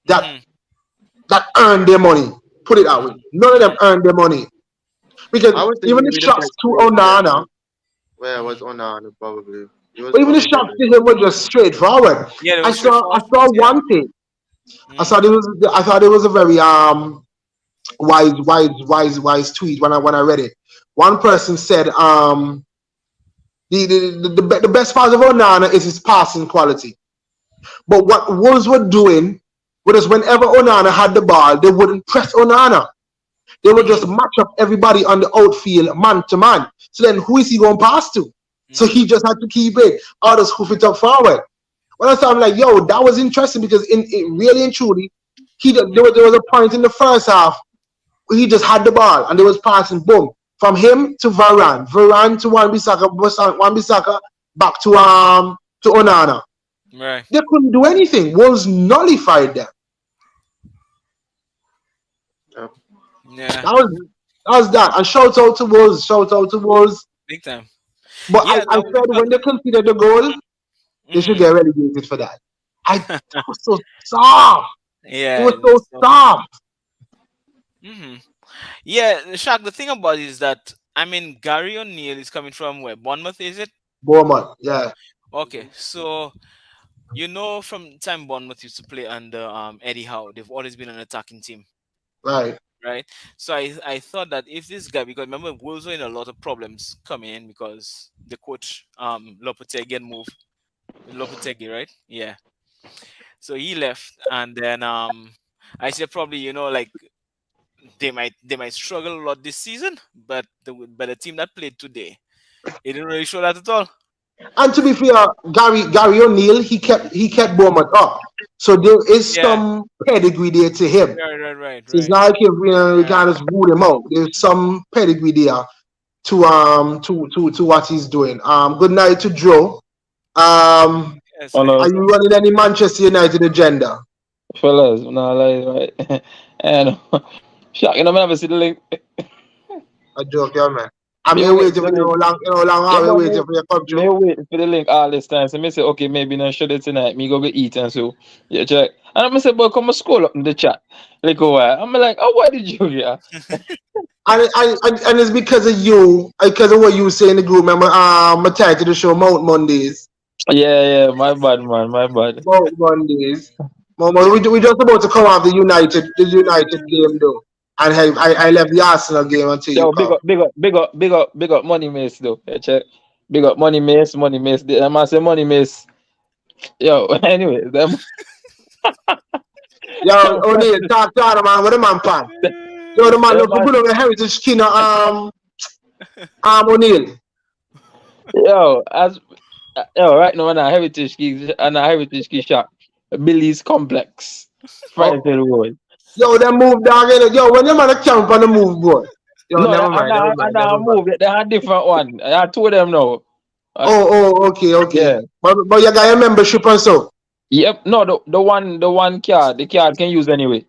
that Hmm. that earned their money. Put it that way. Hmm. None of them Hmm. earned their money. Because I would say even the maybe the shots best to player today Onana, was Hmm. Onana probably. He was but even the probably the shots best. to him were just straightforward. Yeah. They I were saw I straightforward saw shots. Yeah. one thing. Hmm. I thought it was a very wise tweet when I read it. One person said the best part of Onana is his passing quality. But what Wolves were doing was whenever Onana had the ball, they wouldn't press Onana. They would Hmm. just match up everybody on the outfield man to man. So then who is he going to pass to? So Hmm. he just had to keep it or just hoof it up forward. When I saw I'm like, yo, that was interesting because in really and truly, there was a point in the first half where he just had the ball and there was passing, boom, from him to Varane to Wan-Bissaka back to Onana. Right. They couldn't do anything. Wolves nullified them. Uh, Yeah. That was that. And shout out to Wolves, shout out to Wolves. Big time. But Yeah. I That was said when they because. conceded the goal, they should Hmm. get relegated for that. That was so soft. It Yeah. was so soft. Hmm. Yeah. Shaq. The thing about it is that I mean Gary O'Neill is coming from where? Bournemouth, is it? Bournemouth, yeah, Okay. So you know from time Bournemouth used to play under Eddie Howe, they've always been an attacking team. right. Right. So I thought that if this guy, because remember Wolves were in a lot of problems coming in because the coach Lopetegui get moved. Lopetegui, right? Yeah. So he left, and then I said probably like they might struggle a lot this season, but the team that played today, it didn't really show that at all. And to be fair, Gary O'Neill, he kept Bournemouth up. So there is Yeah. some pedigree there to him. Right. Right. Right. So it's Right. not like you Yeah. can't just rule him out. There's some pedigree there to what he's doing. Good night to Joe. Yes. Oh Right. Are no, you running any Manchester United agenda? fellas, no lie, right? And shock, I never see the link. A joke, yeah, man. I'm Me here wait waiting for the for link. how long Yeah, are we but waiting for you to come me through? waiting for the link all this time. So me say, okay, maybe not show it tonight. Me go eat and so yeah, check. And I'm say, boy, come and scroll up in the chat. Like a while. I'm like, oh, what did you get? And it's because of you, because of what you say in the group. Remember, I titled the show Mount Mondays. Yeah, my bad, man, my bad. Mount Mondays. We just about to come off the United game though, and I left the Arsenal game until you Yo, big come. up, big up, big up, big up, big up, money mace though. Yeah, check. Big up, money mace, money mace. I must say money mace. Yo, anyway, them. Yo, O'Neal, talk to the man. What the man pan? Yo, the man That look man- good on the heritage skin. O'Neal. Yo, right now, on a heritage key shop, Billy's Complex, Friday Road. Yo, them move dog. Yo, when the man a camp on the move, boy. Yo, No, never mind. I move. They had different one. I told them no. Okay. Yeah. But you got your membership and so. Yep. No, the one card. The card can use anyway.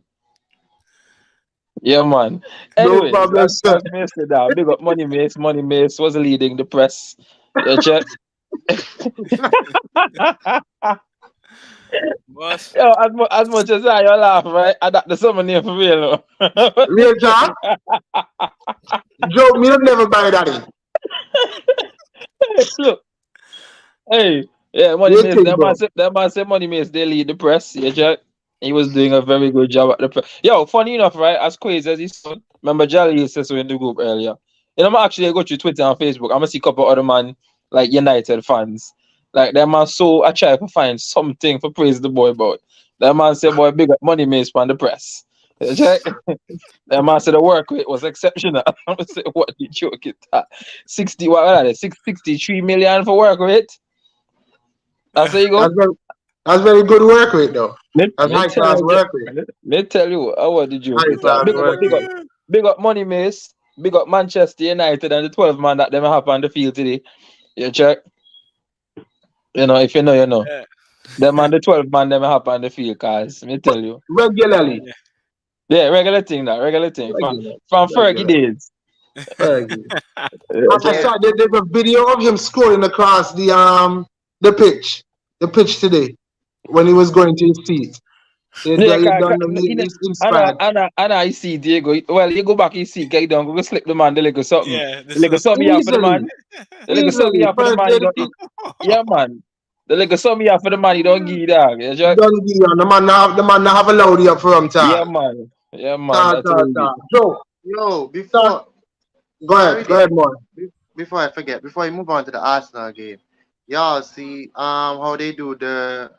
Yeah, man. Anyway, problem, sir. that's Mace down. Big up Money Mace. Money Mace was leading the press. Yeah, check. Boss. Yo, as much as I laugh, right? I got the summer name for real. Real talk. Joe, me don't never buy that. Look. Hey, yeah, Money You Mace. think, bro? That man said Money Mace, they lead the press. Yeah, check. He was doing a very good job at the press. Yo, funny enough, right? As crazy as he's son, remember Jolly said so in the group earlier. You know, I'm actually go to Twitter and Facebook. I'm gonna see a couple other man like United fans. Like that man I try to find something for praise the boy about. That man said, boy, big up Money Mace from the press. You check? That man said the work rate was exceptional. I'm gonna say, what the joke is that? 63 million for work rate. That's how you go. That's very good work rate though. Let That's high class work rate. me tell you what the joke High is. class work rate. Big up Money Mace, big up Manchester United and the 12 man that them have on the field today. You check. You know, if you know, you know. Yeah. Them and the 12 man them have on the field, cause me tell you. Regularly. Yeah, regular thing. From Fergie days. Fergie. I saw there's a video of him scoring across the pitch today when he was going to his seat. He's inspired. And I see Diego. Well, you go back, you see, get down, go slip the man, the little something. Yeah, The little something here for the man. The little something here for the man. Yeah, man. The little something here for the man, you don't give that. You just... Don't give you. The man not have a loud up from time. Yeah, man. Yeah, man. Joe. Yo, before Go ahead, more. before I forget, before I move on to the Arsenal game, y'all see how they do the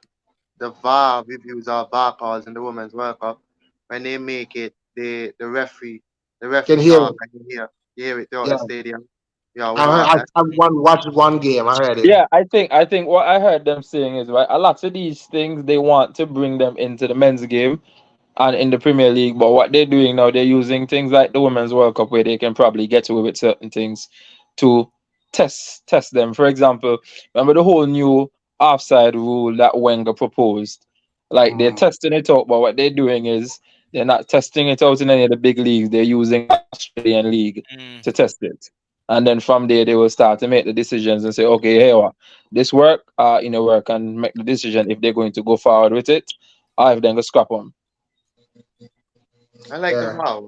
VAR reviews of VAR calls in the Women's World Cup. When they make it, the referee Can hear talk, and you hear it throughout the stadium. Yeah, I watched one game. I heard it. Yeah, I think what I heard them saying is right. A lot of these things they want to bring them into the men's game and in the Premier League, but what they're doing now, they're using things like the Women's World Cup where they can probably get away with certain things to test them. For example, remember the whole new offside rule that Wenger proposed? Like they're testing it out, but what they're doing is they're not testing it out in any of the big leagues. They're using the Australian League to test it. And then from there, they will start to make the decisions and say, okay, hey, this work, work, and make the decision if they're going to go forward with it or if they're going to scrap them. I like the VAR.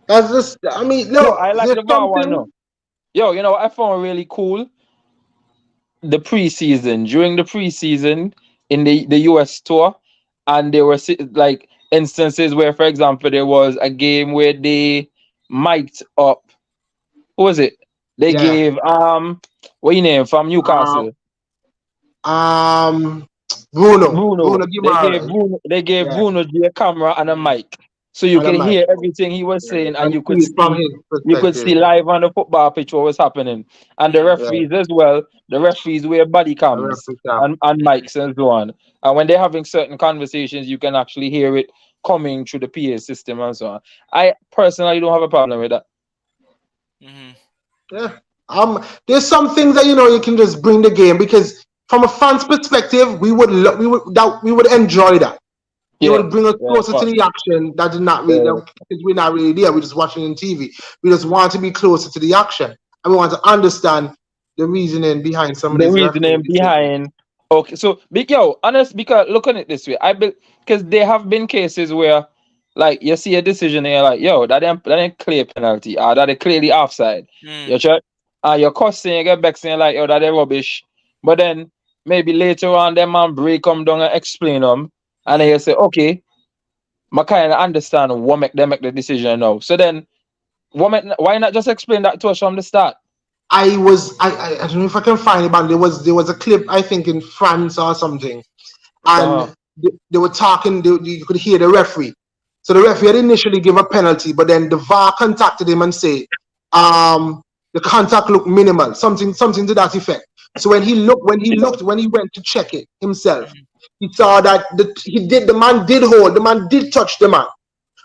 That's just, I mean, no, I like the VAR one. No. Yo, you know what I found really cool? The preseason. During the preseason in the US tour, and there were like instances where, for example, there was a game where they mic'd up. Who was it? They gave what you name from Newcastle? Bruno. They gave Bruno a camera and a mic, so you can hear everything he was saying, and you could see live on the football pitch what was happening. And the referees as well. The referees wear body cams and mics and so on. And when they're having certain conversations, you can actually hear it coming through the PA system and so on. I personally don't have a problem with that. Yeah. There's some things that you can just bring the game, because from a fan's perspective, we would enjoy that. It would bring us closer to the action. That did not really, because we're not really there. We're just watching on TV. We just want to be closer to the action, and we want to understand the reasoning behind some of these. Okay, so honest, because look at it this way, because there have been cases where, like, you see a decision and you're like, yo, that ain't clear penalty, or that is clearly offside. You check, you're cussing, you get back saying like, yo, that is rubbish. But then maybe later on, them man break them down and explain them, and then you say, okay, I kind of understand what make them make the decision now. So then, why not just explain that to us from the start? I don't know if I can find it, but there was a clip, I think in France or something, and they were talking. You could hear the referee. So the referee had initially give a penalty, but then the VAR contacted him and say, the contact looked minimal, something to that effect. So when he went to check it himself, he saw that the man did touch the man,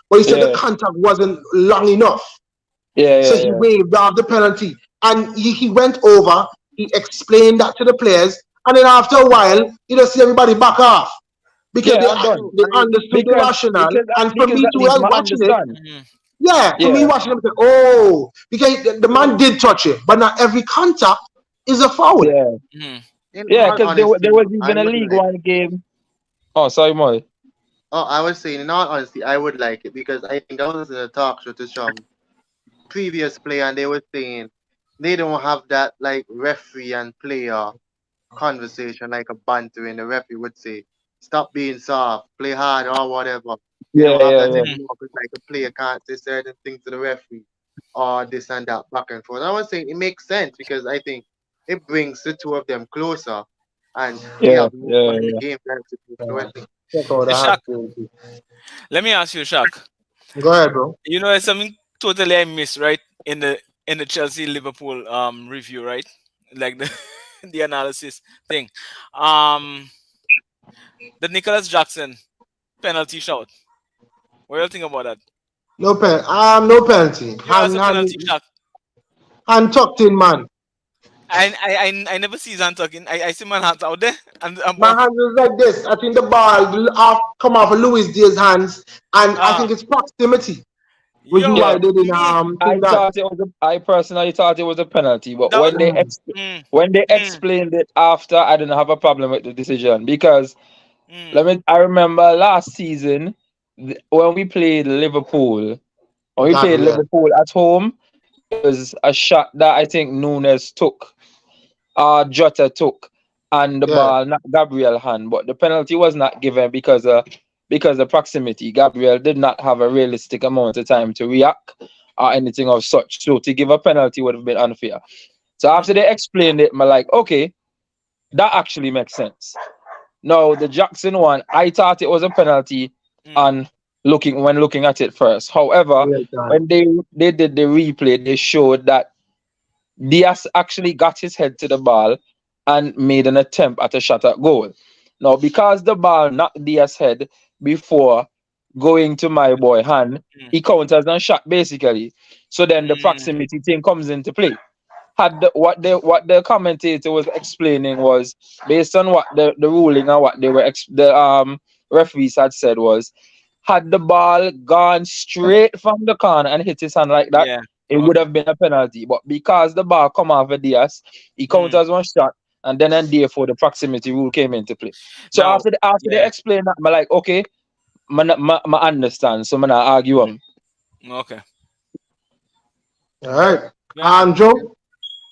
but he said the contact wasn't long enough. So he waived off the penalty, and he went over. He explained that to the players, and then after a while, you just see everybody back off because they understood the rationale. And for me too, I was watching it. For me watching it, oh, because the man did touch it, but not every contact is a foul. Because there was even a League One game. Oh, sorry, Molly. Oh, I was saying, in all honesty, I would like it because I think I was in a talk show to some previous player, and they were saying they don't have that like referee and player conversation like a banter, and the referee would say, "Stop being soft, play hard," or whatever. Like a player can't say certain things to the referee or this and that back and forth. I was saying it makes sense because I think it brings the two of them closer, and they have more fun in the game. Let me ask you, Shaq. Go ahead, bro. You know, there's something totally I missed, right? In the Chelsea Liverpool review, right? Like the analysis thing. The Nicholas Jackson penalty shout. What do you think about that? No penalty. Hand tucked in, man. I never see his hand tucking. I see my hands out there. My hands is like this. I think the ball come off of Luis Diaz's hands, and I think it's proximity. I personally thought it was a penalty, but when they explained it after, I didn't have a problem with the decision because I remember last season when we played Liverpool. Liverpool at home, it was a shot that I think Nunes took, Jota took, and the ball knocked Gabriel's hand, but the penalty was not given because of proximity. Gabriel did not have a realistic amount of time to react or anything of such. So to give a penalty would have been unfair. So after they explained it, I'm like, okay, that actually makes sense. Now the Jackson one, I thought it was a penalty when looking at it first. However, when they did the replay, they showed that Diaz actually got his head to the ball and made an attempt at a shot at goal. Now, because the ball knocked Diaz's head before going to my boy hand, he counters and shot basically. So then the proximity thing comes into play. What the commentator was explaining was based on what the ruling and what the referees had said was, had the ball gone straight from the corner and hit his hand like that, it would have been a penalty. But because the ball come off of Diaz, he counters one shot, and therefore the proximity rule came into play. So after they explained that, I'm like, okay, I understand. So I'm not argue them. Okay. All right. Joe,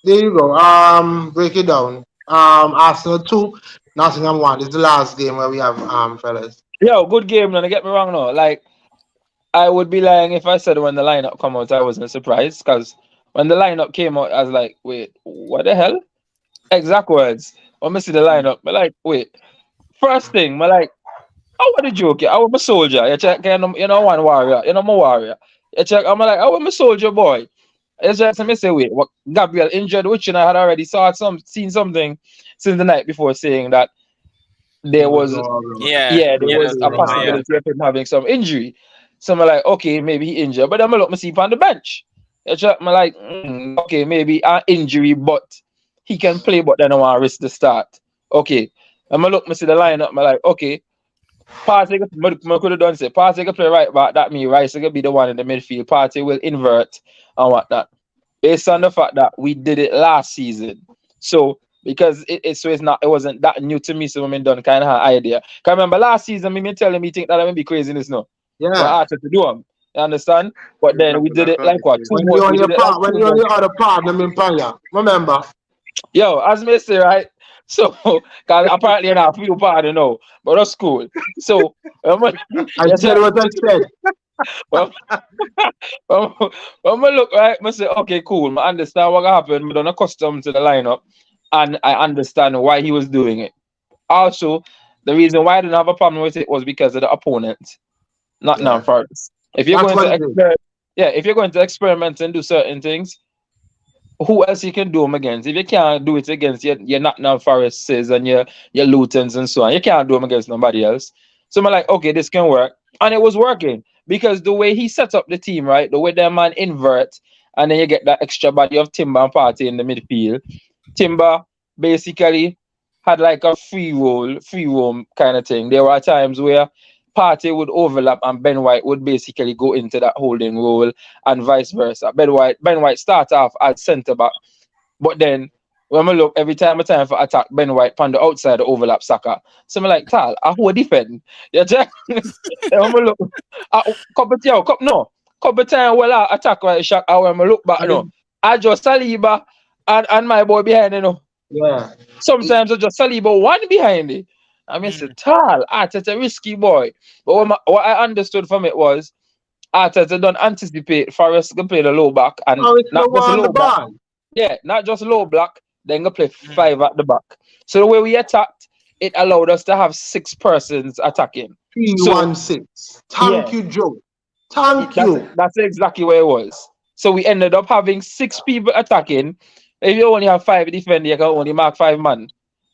there you go. Break it down. Arsenal 2, Nottingham 1. This is the last game where we have fellas. Yo, good game, don't get me wrong now. Like, I would be lying if I said when the lineup come out I wasn't surprised, because when the lineup came out, I was like, wait, what the hell? Exact words. When I see the lineup, I'm like, wait. First thing, I'm like, oh, what a joke. I was a soldier. You check, one warrior. My warrior. You check, I'm like, oh, I'm a soldier boy. It's just me say, wait, what Gabriel injured, which I had already seen something since the night before saying that there was a possibility of him having some injury. So I'm like, okay, maybe he injured, but I'm look me see him on the bench. I'm like, okay, maybe an injury, but he can play, but then I want to risk the start. Okay, I'm look me see the lineup. I'm like, okay, Partey could have done say Partey could play right back. That means Rice could be the one in the midfield. Partey will invert and whatnot, based on the fact that we did it last season. So because it wasn't that new to me, so I done kind of an idea. Cause remember last season, me telling me think that I may be craziness now. Yeah. But I had to do them. You understand? But then we did it like what? When you're on the other part, remember? Yo, as me say, right? So, because apparently you're not a few part, but that's cool. So, I said what I said. When I look, right, I say, okay, cool. I understand what happened. I don't accustomed to the lineup, and I understand why he was doing it. Also, The reason why I didn't have a problem with it was because of the opponent, not Yeah. Forest. If you're That's going what to it is. if you're going to experiment and do certain things, who else you can do them against? If you can't do it against your Nottingham Forests and your Lutons and so on, you can't do them against nobody else. So I'm like, okay, this can work. And it was working because the way he set up the team, right? The way that man invert, and then you get that extra body of Timber and Party in the midfield. Timber basically had like a free roam kind of thing. There were times where Party would overlap and Ben White would basically go into that holding role and vice versa. Ben White start off as centre back, but then when I look every time for attack, Ben White on the outside the overlap Saka. So I'm like, Tal, I who defend. You check? When I look, couple time well I attack right shot. When I look back, I just Saliba and my boy behind, Yeah. Sometimes I just Saliba one behind it. I mean, it's a tall, Arteta risky boy. But what I understood from it was Arteta don't anticipate Forest can play the low back and Forest not no just want low the back. ball. Yeah, not just low block, then go play 5 at the back. So the way we attacked, it allowed us to have 6 persons attacking. 3-1-6. Thank you, Joe. Thank you. That's exactly where it was. So we ended up having 6 people attacking. If you only have 5 defending, you can only mark 5 man.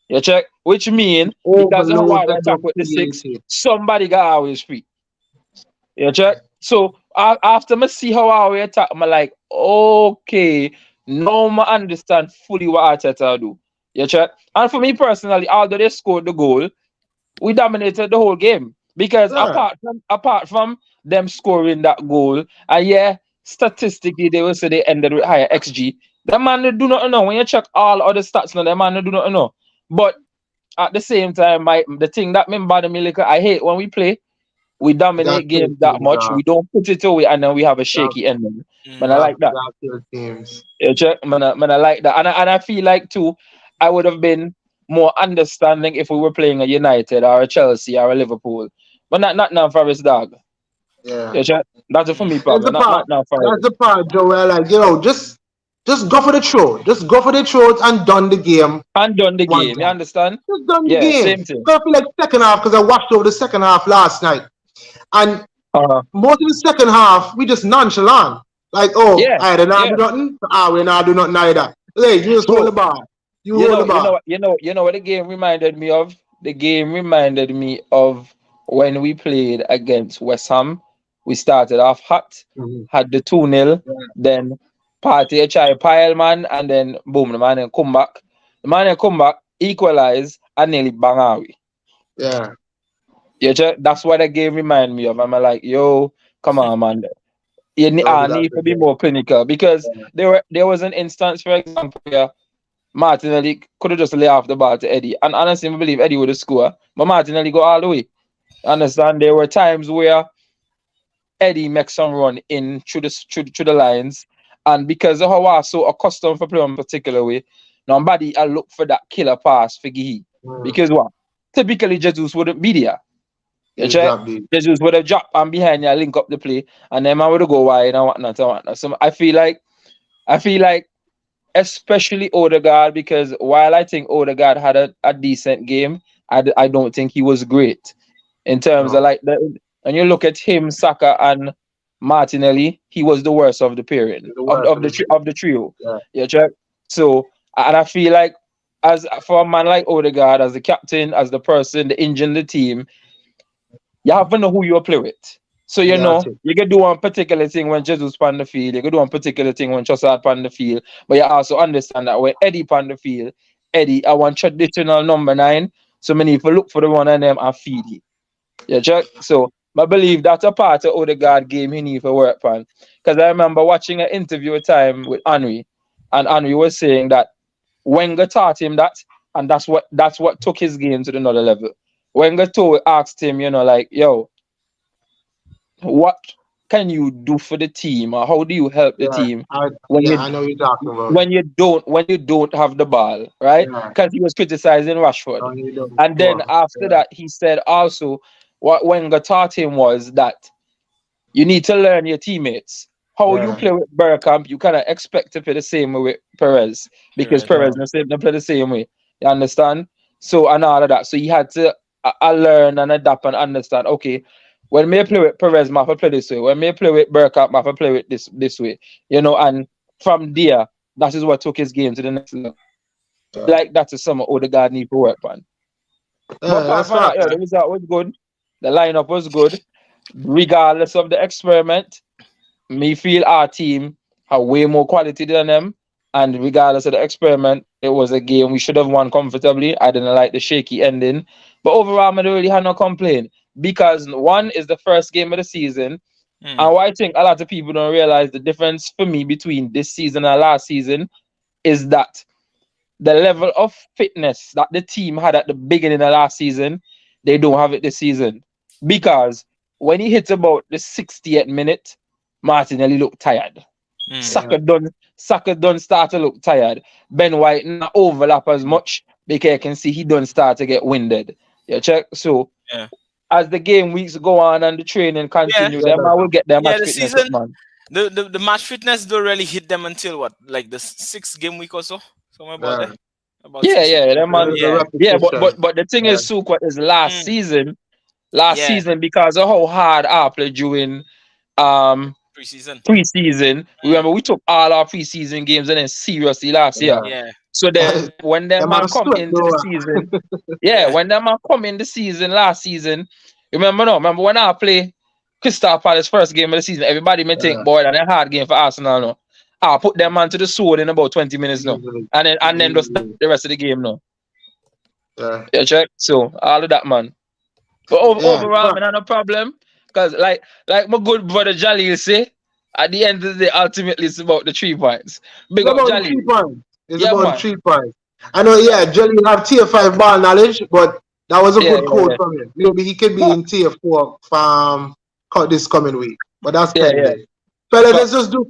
You check? Which means because of how I attack with the 6, somebody got always free. You check? So after I see how I attack, I'm like, okay, now I understand fully what Arteta do. You check? And for me personally, although they scored the goal, we dominated the whole game. Because apart from them scoring that goal, and statistically they will say they ended with higher XG. The man they do not know. When you check all other stats now, the man they do not know. But at the same time, the thing that bother me, like, I hate when we play, we dominate games that much, we don't put it away, and then we have a shaky ending. Man, I like that. You check? Man, I like that. And I feel like too, I would have been more understanding if we were playing a United or a Chelsea or a Liverpool. But not now Forest, dog. Yeah. You check? That's a for me problem. Not now Forest. That's the part, Joel. Like, just go for the throat. Just go for the throat and done the game. You understand? Just done the game. Same thing. I feel like second half because I watched over the second half last night. And most of the second half, we just nonchalant. Like, I did not do nothing. We not do nothing either. Like, you just hold the ball. You hold the ball. You know what the game reminded me of? The game reminded me of when we played against West Ham. We started off hot, had the 2-0, then Party try pile man, and then boom, the man then come back. The man then come back, equalize, and nearly bang away. Yeah. Yeah, that's what the game remind me of. I'm like, yo, come on, man. You need to be more clinical because there was an instance, for example, where Martinelli could have just lay off the ball to Eddie. And honestly, I believe Eddie would have scored. But Martinelli go all the way. Understand? There were times where Eddie makes some run in through the lines. And because of how I was so accustomed for playing a particular way, nobody I look for that killer pass for Gihi. Because what? Typically Jesus wouldn't be there. Exactly. Jesus would have dropped and behind you, link up the play, and then I would go wide and whatnot. So I feel like especially Odegaard, because while I think Odegaard had a decent game, I don't think he was great in terms of like when you look at him, Saka and Martinelli, he was the worst of the pairing of the trio. Yeah, check. So and I feel like as for a man like Odegaard, as the captain, as the person, the engine, the team, you have to know who you play with. So you can do one particular thing when Jesus on the field, you can do one particular thing when Trossard on the field, but you also understand that when Eddie on the field, Eddie, I want traditional number 9, so many people look for the one of them and feed it. Yeah, check. So I believe that's a part of Odegaard game he need to work on. Because I remember watching an interview a time with Henry, and Henry was saying that Wenger taught him that, and that's what took his game to another level. Wenger asked him, like, yo, what can you do for the team, or how do you help the team I know you're talking about when you don't have the ball, right? Because he was criticizing Rashford, and then after that he said also what Wenger taught him was that you need to learn your teammates. How you play with Bergkamp, you cannot expect to play the same way with Perez because Perez doesn't play the same way. You understand? So and all of that. So he had to I learn and adapt and understand. Okay, when me play with Perez, I play this way. When me play with Burkhardt, I play with this way. And from there, that is what took his game to the next level. Like that is some Odegaard need to work on. But apart that's from that, right. yeah, the result was good. The lineup was good. Regardless of the experiment, me feel our team have way more quality than them. And regardless of the experiment, it was a game we should have won comfortably. I didn't like the shaky ending. But overall, I don't really have no complaint. Because one is the first game of the season. And what I think a lot of people don't realize the difference for me between this season and last season is that the level of fitness that the team had at the beginning of last season, they don't have it this season. Because when he hits about the 60th minute, Martinelli looked tired. Saka done start to look tired. Ben White not overlap as much because you can see he done start to get winded. You check? So as the game weeks go on and the training continue, them I will get their match the fitness season, up, man. The match fitness don't really hit them until what? Like the 6th game week or so? Somewhere about there. About Them man. But the thing is, Suk, what is last season, because of how hard I played during preseason. Remember, we took all our preseason games and then seriously last year. Yeah. So then when them man come into the season, when them man come in the season last season, remember when I play Crystal Palace first game of the season, everybody may think, boy, that's a hard game for Arsenal now. I'll put them man to the sword in about 20 minutes now. And then just the rest of the game now. Yeah, check. So all of that, man. But overall, man, no problem. Because like my good brother Jalil say, at the end of the day, ultimately it's about the 3 points. Big up Jalil. It's about 3 points. I know, Jalil have tier 5 ball knowledge, but that was a good quote from him. Maybe he could be in tier 4 from this coming week. But that's pending. Fella, let's just do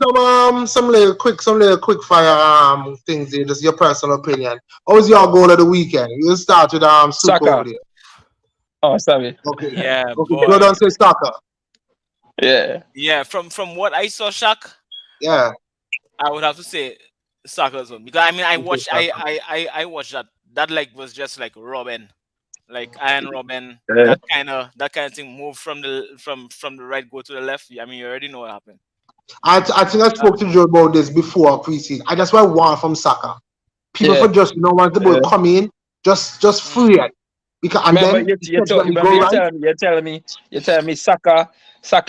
some little quick fire things here. Just your personal opinion. What was your goal of the weekend? We'll start with Super over there. Oh, sorry. Okay. Yeah. Okay, go down to Saka. Yeah. Yeah, from what I saw, Shaq. Yeah. I would have to say Saka's one. Because I mean I watched that. That like was just like Robin. Like Iron Robin. That kind of thing, move from the right, go to the left. I mean you already know what happened. I think I spoke to Joe about this before preseason. I just want from Saka. People for just want the ball come in, just free it. Because and remember, then you're telling me Saka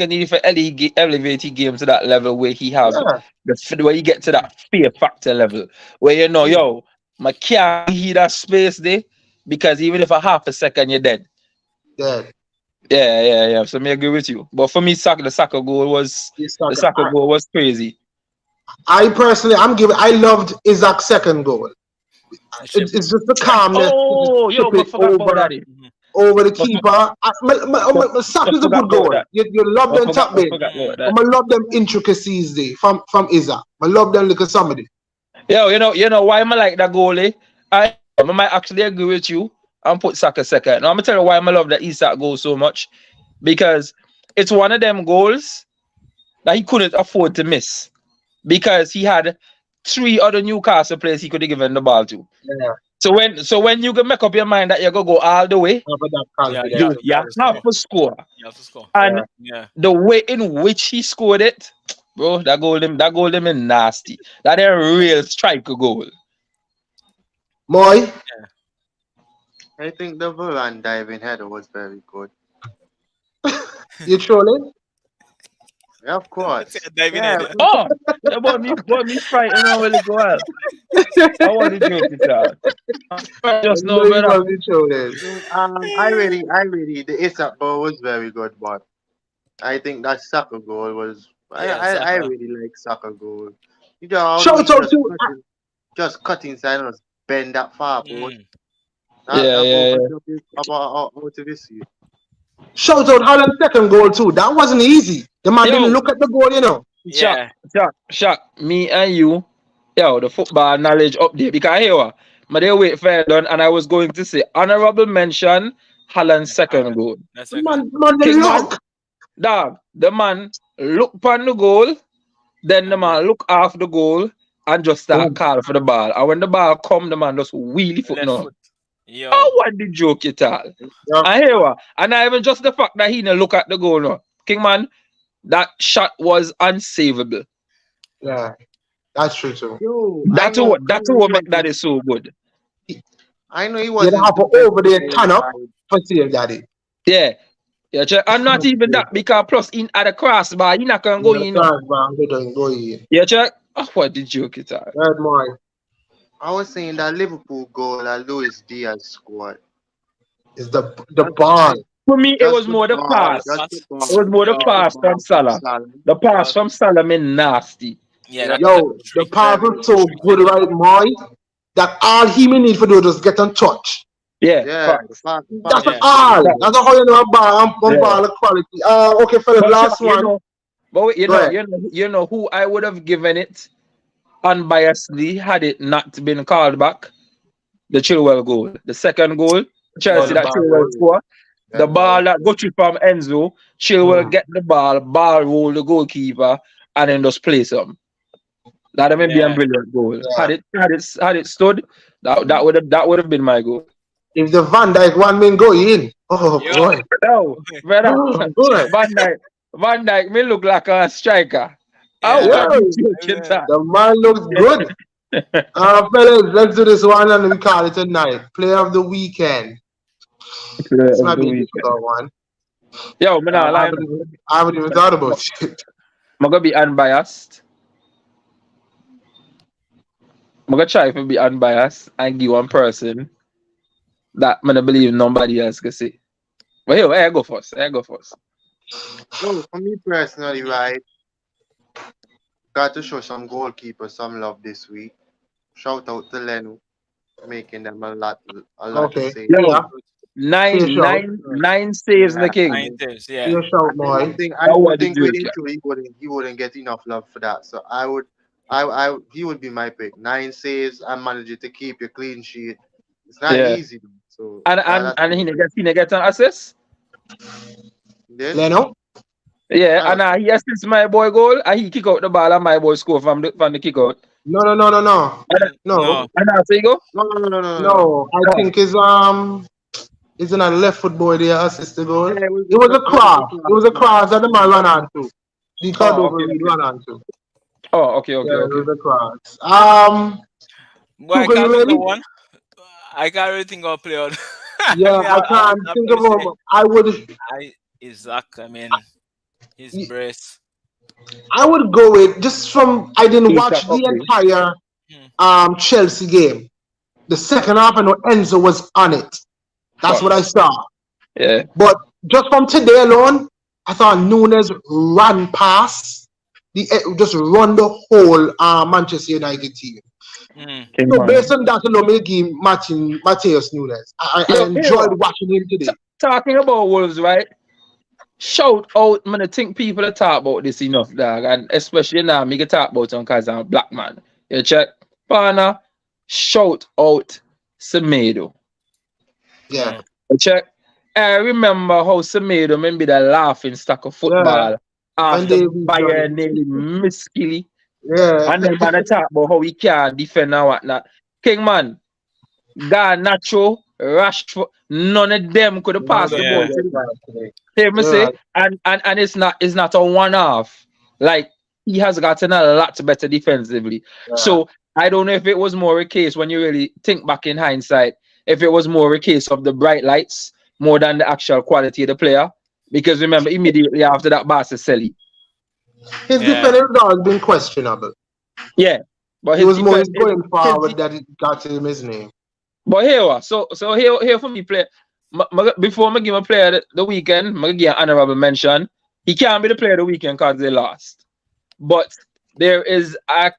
need to elevate his game to that level where he has where you get to that fear factor level where I can't hear that space there because even if a half a second you're dead. Yeah. So I agree with you. But for me, the Saka goal was crazy. I personally, I loved Isaac's second goal. It's just the calmness. Over the keeper. Saka's a good goal. You love them top bit. I love them intricacies there from Isaac. I love them like somebody. Yo, you know why I like that goalie? I might actually agree with you and put Saka second. Now I'm gonna tell you why I love that Isak goal so much. Because it's one of them goals that he couldn't afford to miss. Because he had 3 other Newcastle players he could have given the ball to. Yeah. So when you can make up your mind that you're gonna go all the way, you have to score. You have to score. And the way in which he scored it, bro, that goal them is nasty. That is a real striker goal. Moy? I think the Varane diving header was very good. You trolling? Yeah, of course. Oh, about me fighting over the goal. I want to joke it out. Just no better. I really, the Isak goal was very good, but I think that Saka goal was. I really like Saka goal. You know, just cut inside and bend that far, boy. About to this year. Shout out Haaland's second goal too. That wasn't easy. The man didn't look at the goal, you know. Shaq, me and you, the football knowledge up there. Because they wait for it done, and I was going to say honorable mention Haaland's second goal. The man look upon the goal, then the man look off the goal and just start call for the ball. And when the ball come, the man just wheelie foot now. Yo. Oh, what the joke you tell? Yeah. And here what? And not even just the fact that he didn't look at the goal no. Kingman, that shot was unsavable. Yeah, that's true too. Yo, That's what make that is so good. I know he You wasn't have to the best over there player turn up side. for save daddy. Yeah. Yeah, check. And not even that because plus in at the crossbar, he not gonna go in. Go in. Yeah, check. Oh, what the joke you tell? Good morning. I was saying that Liverpool goal that Luis Diaz scored. It's the ball. For me, it Just was the more the ball, pass. just the ball. It was more the Yo. pass from Salah. The pass from Salah mean nasty. Yeah, that Yo, was the tricky. pass was so good right, Moy, that all he may need to do is just get on touch. Yeah. Yeah, facts. That's Yeah. all. Yeah. That's how you know a ball and Yeah. ball quality. Okay, for the But last you one. know, but Go ahead. you know who I would have given it unbiasedly had it not been called back. The Chilwell goal, the second goal, Chelsea the that ball Chilwell goal. score. The ball that go through from Enzo, Chilwell get the ball roll the goalkeeper, and then just play some. That would be a Yeah. brilliant goal. Yeah. Had it stood, that would have been my goal. If the Van Dijk one man go in, oh Yo. boy. No, brother, Oh, boy. Van Dijk me look like a striker. Oh, Yeah. what you joking, Yeah. The man looks good. Fellas, let's do this one and we call it a night. Player of the weekend. It's not being a difficult one. Yo, man, I haven't even thought about it. I'm gonna be unbiased. I'm gonna try to be unbiased and give one person that I don't believe nobody else can see. But yo, I go first. So, for me personally, right, got to show some goalkeepers some love this week. Shout out to Lenu, making them a lot Okay. to say. Yeah. Nine saves in the king. 9 tips, yeah. Your shout, I boy. don't think what did with you him too, he wouldn't get enough love for that. So he would be my pick. 9 saves and managing to keep your clean sheet. It's not Yeah. easy. So And he gets an assist. then, Leno? Yeah, Oh. and he assists my boy goal and he kick out the ball and my boy score from the kick out. No. No. And that's how you go. no. I think is in a left foot boy there assist the goal. Yeah, It was a cross. It was a cross that the man ran onto. The Cordova okay. ran onto. Oh, okay. Yeah, it was a cross. But I Tuchel, can't you think ready? of one. I can't really think of a player. Yeah, I can't think of him. I mean, his brace. would go with just from I didn't He's watch okay. the entire Chelsea game. The second half, I know Enzo was on it. That's what I saw. Yeah. But just from today alone, I thought Nunes ran past just run the whole Manchester United team. So based on that alone, me give Mateus Nunes. I enjoyed watching him today. Talking about Wolves, right? Shout out, man. I think people are talk about this enough, dog, and especially now, me can talk about him because I'm a black man. You check, partner. Shout out Semedo. Yeah. You check. I remember how Semedo maybe the laughing stock of football after Bayern nearly miskilly. Yeah. And then man talk about how he can't defend and whatnot. Kingman, Garnacho, Rashford, none of them could have passed the ball to him. Hear me say? And it's not a one-off. Like, he has gotten a lot better defensively. Yeah. So I don't know if it was more a case when you really think back in hindsight, if it was more a case of the bright lights more than the actual quality of the player. Because remember, immediately after that, Barca Selly. His defense has been questionable. Yeah. But it was more going forward that it got him his name. But here, so here for me, play. Before I give a player the weekend, I give an honorable mention. He can't be the player of the weekend because they lost. But there is a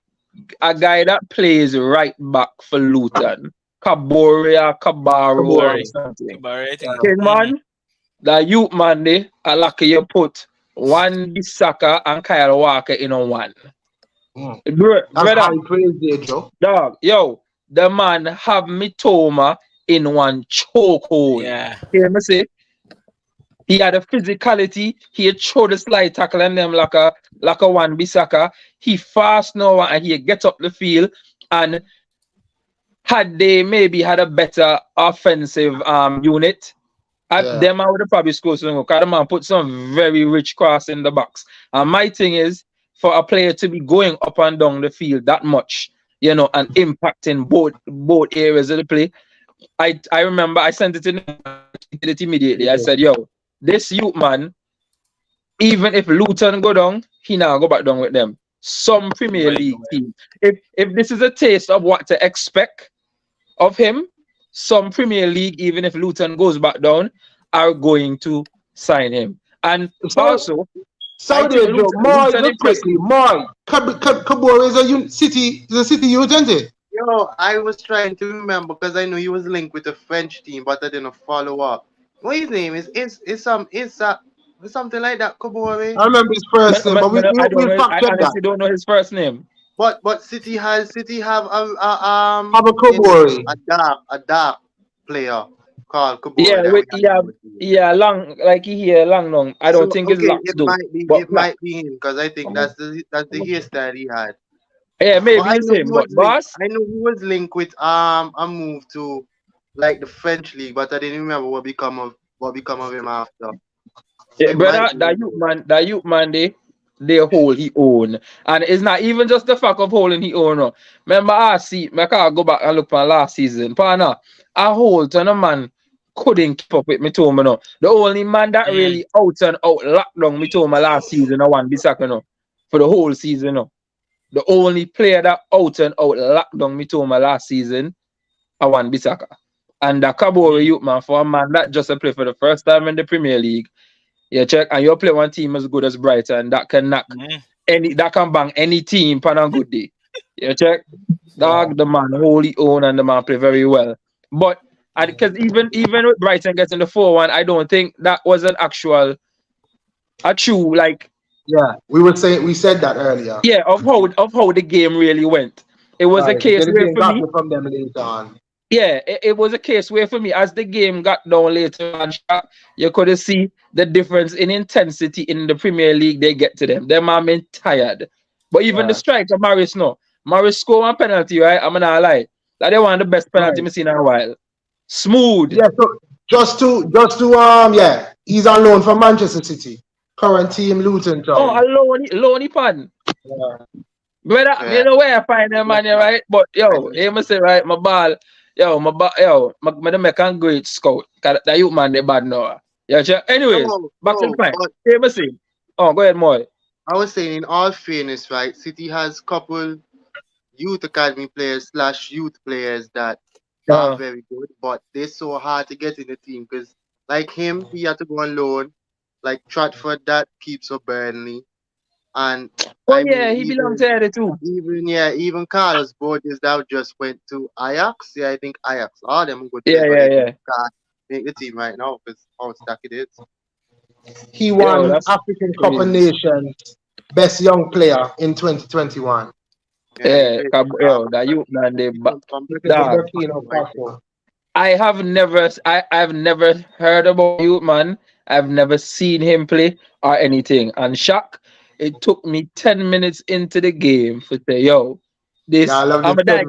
guy that plays right back for Luton. Kabaro or something. Okay, man. The youth man there, I like you put one Bissaka and Kyle Walker in on one. Brother, dog, yo, the man have Mitoma in one chokehold. Yeah. Hear me say? He had a physicality. He had throw the slide tackle and them like a one Bissaka. He fast now and he get up the field and had they maybe had a better offensive unit, them I would have probably scored something. Because the man put some very rich cross in the box. And my thing is, for a player to be going up and down the field that much, and impacting both areas of the play. I remember I sent it in it immediately. I said, yo, this youth man, even if Luton go down, he now go back down with them. Some Premier League team. If this is a taste of what to expect of him, some Premier League, even if Luton goes back down, are going to sign him. And also, Saudi Joe, Kabore is a city youth, isn't it? Yo, I was trying to remember because I knew he was linked with the French team, but I didn't follow up. What his name is something like that, Kabore. I remember his first name, but I honestly don't know his first name. But City have a Kabore. a dark player called Kabore. Long like he long. I don't think it's Locks though. It might be him because I think that's the hairstyle he had. Yeah, maybe it's him. But boss, I know he was linked with a move to like the French league, but I didn't remember what become of him after. Yeah, brother, that youth man, they hold he own, and it's not even just the fact of holding he own. No. Remember, I can't go back and look for last season. Partner, I hold on a man couldn't keep up with Mitoma. No, the only man that really out and out locked down Mitoma last season, I won Bissaka no, for the whole season. No. The only player that out and out locked down Mitoma last season, I won Bissaka. And the Kabore youth man, for a man that just play for the first time in the Premier League, you check, and you play one team as good as Brighton that can knock that can bang any team on a good day. You check, dog, the man wholly own and the man play very well. But because even with Brighton getting the 4-1, I don't think that was a true like. Yeah, we said that earlier. Yeah, of how the game really went. It was a case where for me from them later on. Yeah, it was a case where for me, as the game got down later on, you could see the difference in intensity in the Premier League they get to them. Them are men tired. But even the striker, Morris scored one penalty, right? I'm not lie. That they one of the best penalty I've seen in a while. Smooth. Yeah, so just to he's on loan from Manchester City. Current team Luton Town. Oh, a loany pan. Yeah. Brother, you know where I find them man, right? But you must say right, my ball. My make a great scout. That youth man, they bad now. Yeah, anyways, back to the point. Hey, see. Oh, go ahead, Moy. I was saying, in all fairness, right, City has couple youth academy players / youth players that are very good, but they're so hard to get in the team because, like him, he had to go on loan. Like Stratford, that keeps up Burnley. And he belongs there too. Even Carlos Borges that just went to Ajax. Yeah, I think Ajax. All them good. Yeah. Can't make the team right now because how stuck it is. He won African Cup of Nations Best Young Player in 2021. That youth man, I've never heard about youth man. I've never seen him play or anything. And Shaq, it took me 10 minutes into the game to say, I'm a dad.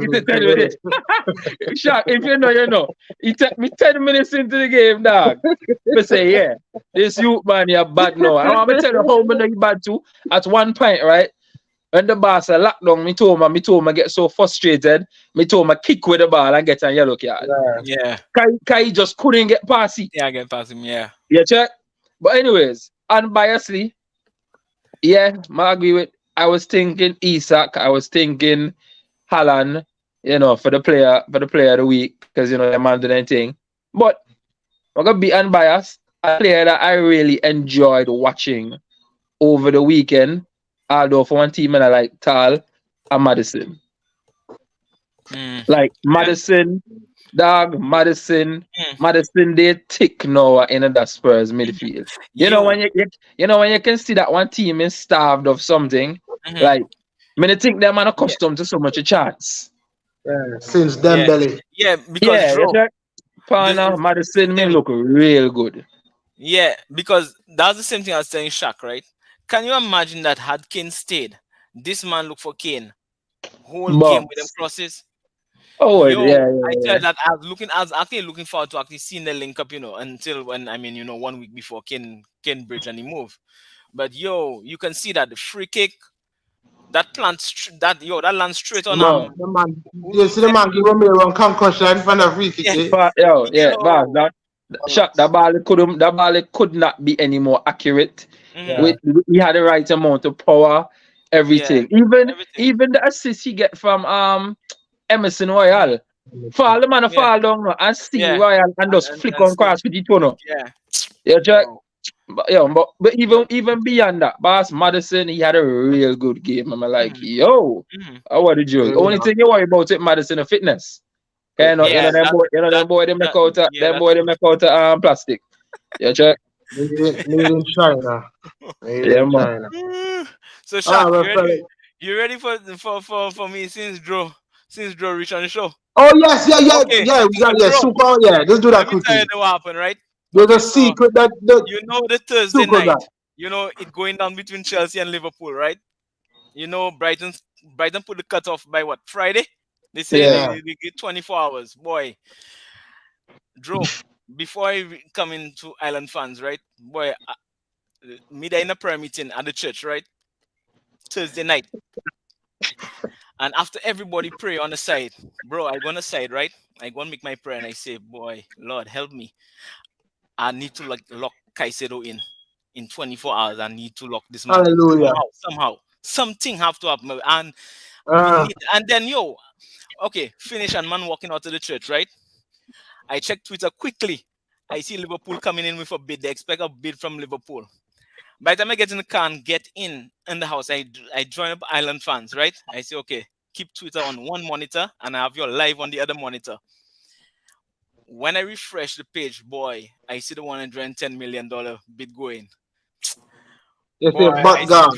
Shaq, if you know, you know. It took me 10 minutes into the game, dog. To say, this youth man, you're bad now. I'm going to tell you how many you bad too. At one point, right? When the boss locked down, me told me get so frustrated. Me told me kick with the ball and get a yellow card. Yeah. Kai just couldn't get past it. Yeah, get past him, yeah. Yeah, check. But anyways, unbiasedly, I agree with. I was thinking Isak. I was thinking Haaland. For the player of the week because the man did anything. But I'm gonna be unbiased. A player that I really enjoyed watching over the weekend, although for one team and I like Tal and Maddison. Like Maddison. Dog, Maddison, they tick now in the Spurs midfield. You know when you can see that one team is starved of something, like I think them are accustomed to so much a chance. Since Dembele. Yeah, because Maddison may look real good. Yeah, because that's the same thing I was saying, Shaq, right? Can you imagine that had Kane stayed? This man looked for Kane. Whole game with them crosses. Oh, Yo, yeah, I yeah, tell you that I was actually looking forward to actually seeing the link up, until when, 1 week before Ken Bridge and he move. But yo, you can see that the free kick that that lands straight on yeah. The man, you who's see the his man give Romero one concussion from the free kick, name? eh? But yo, yeah, but Yo. that shot, that ball could not be any more accurate. Mhm. Yeah. With he had the right amount of power, Yeah. everything. Even Everything. even the assist he get from Emerson Royal. Fall the man Yeah. fall down now and see Yeah. Royal and just flick And on still, cross with the tunnel. yeah. Yeah, Jack. Yo. But Yo. even beyond that, Boss Madison, he had a real good game. I'm like, Mhm. yo, Mhm. what did you? Only thing you worry about it, Madison, the fitness. Yeah, Them boy they make that out yeah, them that's boy they true. make out plastic. Yeah, check. Made in China. Made Yeah, in man. China. So Ah, Shaq, well, fella. you ready for me since Drew reached on the show? Oh, yes, Okay, so yeah, Drew, super, yeah. Let's do that let me tell quickly. you what happened, right? There's a Okay, so secret that the the Thursday super guy. night, it going down between Chelsea and Liverpool, right? Brighton put the cut off by what, Friday? They say Yeah. they get 24 hours. Boy, Drew, before come into Island fans, right? Boy, me there in a prayer meeting at the church, right? Thursday night. And after everybody pray on the side, bro, I go on the side, right? I go and make my prayer and I say, boy, Lord, help me. I need to lock Caicedo in 24 hours. I need to lock this man in Hallelujah. somehow. Something have to happen. And Uh, and then okay, finish and man walking out of the church, right? I check Twitter quickly. I see Liverpool coming in with a bid. They expect a bid from Liverpool. By the time I get in the car and get in the house, I join up Island fans, right? I say, okay, keep Twitter on one monitor and I have your live on the other monitor. When I refresh the page, boy, I see the $110 million bid going. it's Boy, a butt I gun.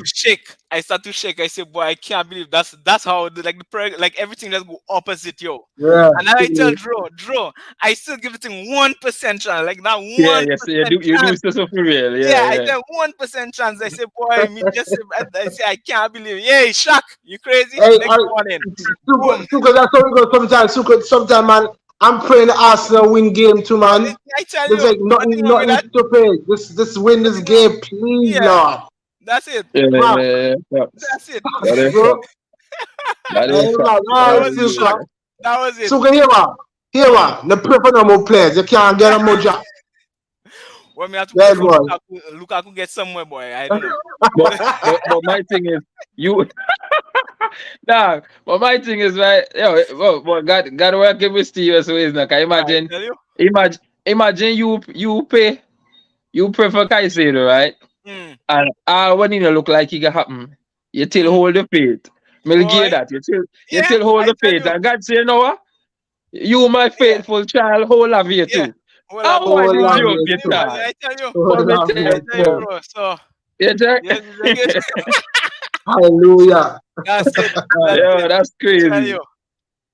start to shake. I say, boy, I can't believe that's how the prayer, everything just go opposite, yo. Yeah. And then I tell Drew, I still give it him 1% chance, like that 1% Yeah, yes, you do chance. stuff for real. Yeah, Yeah, I yeah. tell 1% chance. I say, boy, me just I say I can't believe it. Yeah, Shaq, you crazy? Hey, Next morning. Boom. Suka, that's how we go sometimes. Sometimes, man, I'm praying Arsenal win game too, man. I tell There's you, like nothing wrong with nothing that. stupid. This win this Nothing wrong. game, please, Yeah, Lord. that's it. Man, That's it. That is bro. That Hey, is man, That all was it, Suka. Shaq. That was it. Suka, here, man. The pray for no more players. You can't get no more job. Well, me have to Yeah, pray for boy. Lukaku get somewhere, boy. I don't know. but my thing is you nah, but my thing is right, well, God working with Steve so is not. Can you I imagine tell you. imagine you pray for Caicedo, right? Mm. And when you look like it can happen, you still hold the faith. I'll give Boy. you that. You Yeah, still hold I the tell faith. you. And God say, you know what? You, my faithful child, hold of you Yeah. too. Well, How Hold did on, you you get too. that? I tell you. Hold on, But you I tell you, too. bro. So, yeah, Jack? yes, Hallelujah. that's it. That's Yeah, it. that's I tell crazy. you.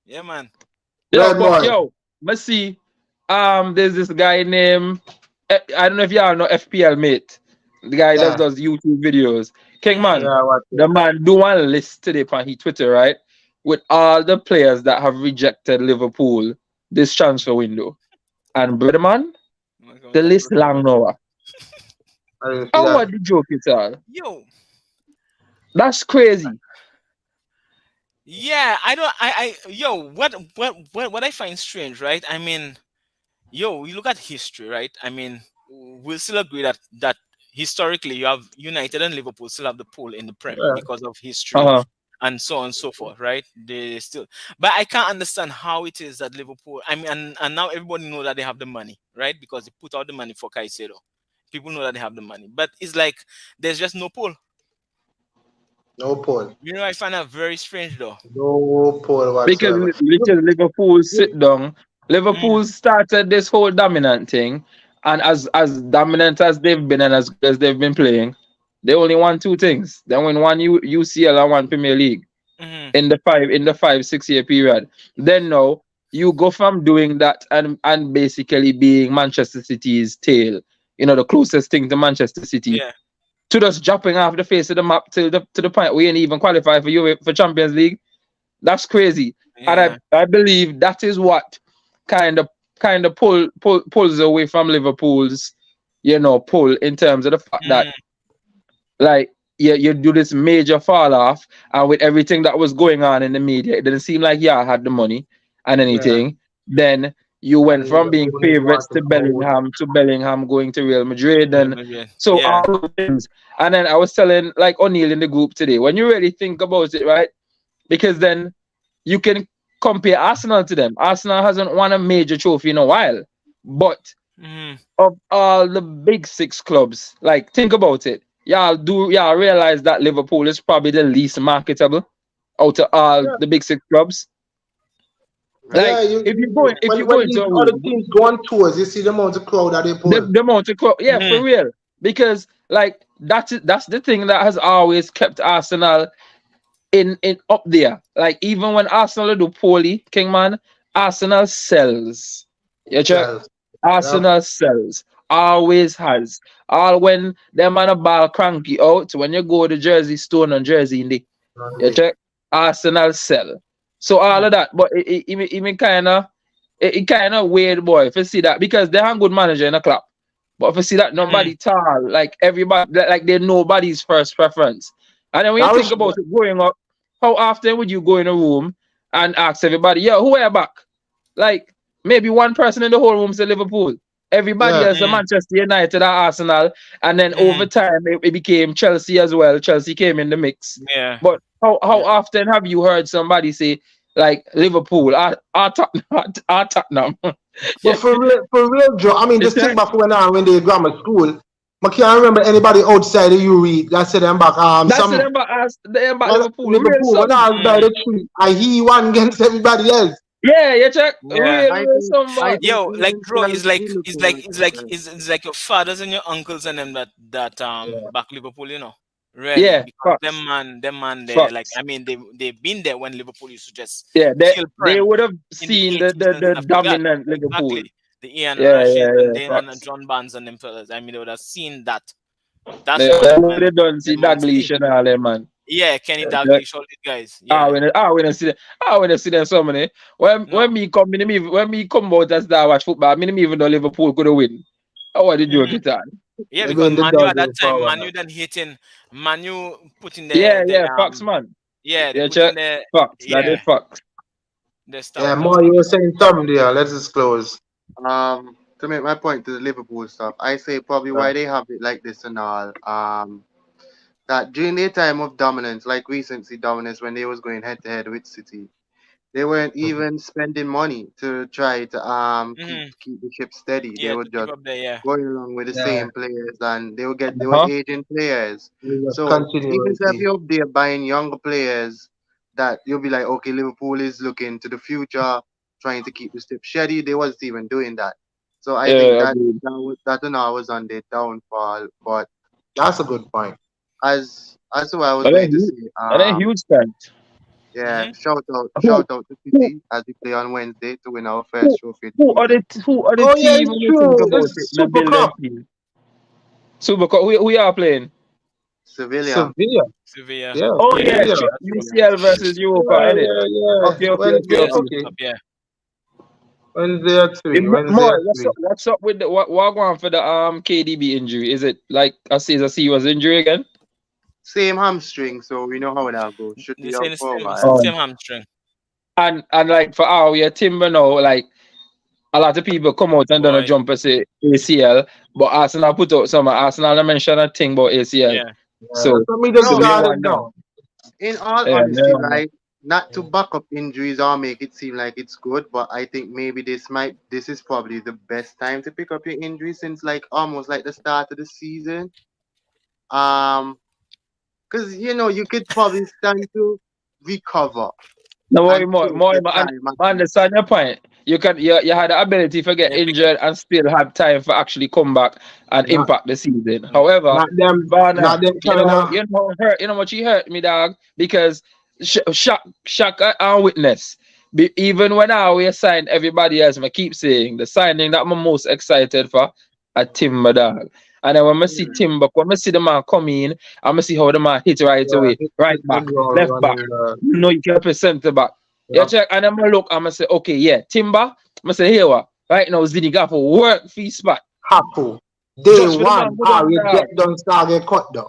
Yeah, man. Yo, Red but boy. yo, let's see. There's this guy named I don't know if y'all know FPL mate. The guy that Yeah. does YouTube videos. Kingman, Yeah, what? the man do one list today on his Twitter, right? With all the players that have rejected Liverpool this transfer window. And brother man, the list long now. I didn't see How that. what the joke is all? Yo. That's crazy. Yeah, I don't. Yo, what I find strange, right? I mean, yo, you look at history, right? I mean, we'll still agree that historically, you have United and Liverpool still have the pull in the Prem Yeah. because of history Uh-huh. and so on and so forth, right? They still, but I can't understand how it is that Liverpool. I mean, and now everybody know that they have the money, right? Because they put out the money for Caicedo. People know that they have the money, but it's like there's just no pull. No pull. I find that very strange, though. No pull Because whatsoever. Liverpool sit down. Liverpool started this whole dominant thing, and as dominant as they've been and as good as they've been playing, they only won two things. They won one UCL and one Premier League Mhm. in the 5-6 year period. Then now you go from doing that and basically being Manchester City's tail, the closest thing to Manchester City, Yeah. to just dropping off the face of the map to the point where you ain't even qualify for Champions League. That's crazy. And I believe that is what kind of pulls away from Liverpool's, pull in terms of the fact that like you do this major fall off, and with everything that was going on in the media, it didn't seem like y'all had the money and anything. Then you went from being favorites to Bellingham going to Real Madrid, and so all those things. And then I was telling like O'Neil in the group today, when you really think about it, right? Because then you can compare Arsenal to them. Arsenal hasn't won a major trophy in a while, but of all the big six clubs, like think about it. Y'all realize that Liverpool is probably the least marketable out of all the big six clubs. Like if you go into other teams go on tours, you see the amount of crowd that they pull. The amount of crowd, for real. Because like that's the thing that has always kept Arsenal in up there. Like even when Arsenal do poorly, Kingman, Arsenal sells. You check? Arsenal sells. Always has. All when them on a ball cranky out, when you go to Jersey Stone and Jersey in the you check Arsenal sell. So all of that, but it kind of weird, boy, if you see that, because they have a good manager in the club. But if you see that nobody tall, like everybody, like they're nobody's first preference. And then when you think about it growing up, how often would you go in a room and ask everybody, yo, who are you back? Like maybe one person in the whole room said Liverpool. Everybody else, Manchester United or Arsenal, and then over time it became Chelsea as well. Chelsea came in the mix. Yeah. But how often have you heard somebody say like Liverpool, our Tottenham? But for real, Joe, I mean, just think back when they were grammar school. I can't remember anybody outside of URI that said them back. Liverpool. Liverpool, when I was by the tree, I hear one against everybody else. Yeah, you check. Yo, like bro, it's like your fathers and your uncles and them that back Liverpool, you know. Really? Yeah, because them man there, like I mean they've been there when Liverpool used to just they would have seen the dominant Liverpool. Exactly. The Ian Rashid and John Barnes and them fellas. I mean they would have seen that. That's what they don't see Dalglish and all them, man. Yeah, Kenny Dalglish, all these guys. Yeah. When I see them so many. When me come out as that watch football, I mean even though Liverpool could win. What did you get on? Yeah, because Manu at that time, Manu then hitting, Manu putting the Fox man. Yeah, they check Fox. That is Fox. Yeah, more you were saying something there. Let's just close. To make my point to the Liverpool stuff, I say probably why they have it like this and all. That during their time of dominance, like recency dominance, when they was going head to head with City, they weren't even spending money to try to keep the ship steady. They were just going along with the same players, and they were aging players. So even if you're up there buying younger players, that you'll be like, okay, Liverpool is looking to the future, trying to keep the ship steady. They wasn't even doing that. So I think that was on their downfall. But that's a good point. As what I was going to say. And a huge point. Yeah, shout out to City as we play on Wednesday to win our first trophy. Who are the teams? Super Cup. Super Cup. Who are playing? Sevilla. Yeah. Oh yeah, UCL versus Europa. Okay. Wednesday. What's up with what going for the KDB injury? Is it like I see was injury again? Same hamstring, so we know how that goes. Should be out for a while. Same hamstring. And like for our Timber now, like a lot of people come out and done a jump and say ACL, but Arsenal put out some. Arsenal mentioned a thing about ACL. Yeah. So in all honesty, right? Not to back up injuries or make it seem like it's good, but I think maybe this is probably the best time to pick up your injury since like almost like the start of the season. Because you could probably stand to recover. No more. I understand your point. You had the ability to get injured and still have time for actually come back and impact the season. However, you know what you hurt me, dog, because shock and witness. Even when I signed everybody else, I keep saying the signing that I'm most excited for a Timber, dog. And then when I see Timber, when I see the man come in, I'm going to see how the man hit right away. Right back, left back. No, you can't play centre back. You check, and I'm gonna look, I'm gonna say, okay, yeah, Timber. I'm gonna say, here what? Right now, Zini got for work fee spot. Happy. Day Just for the man one, go down you there. get done start get cut though.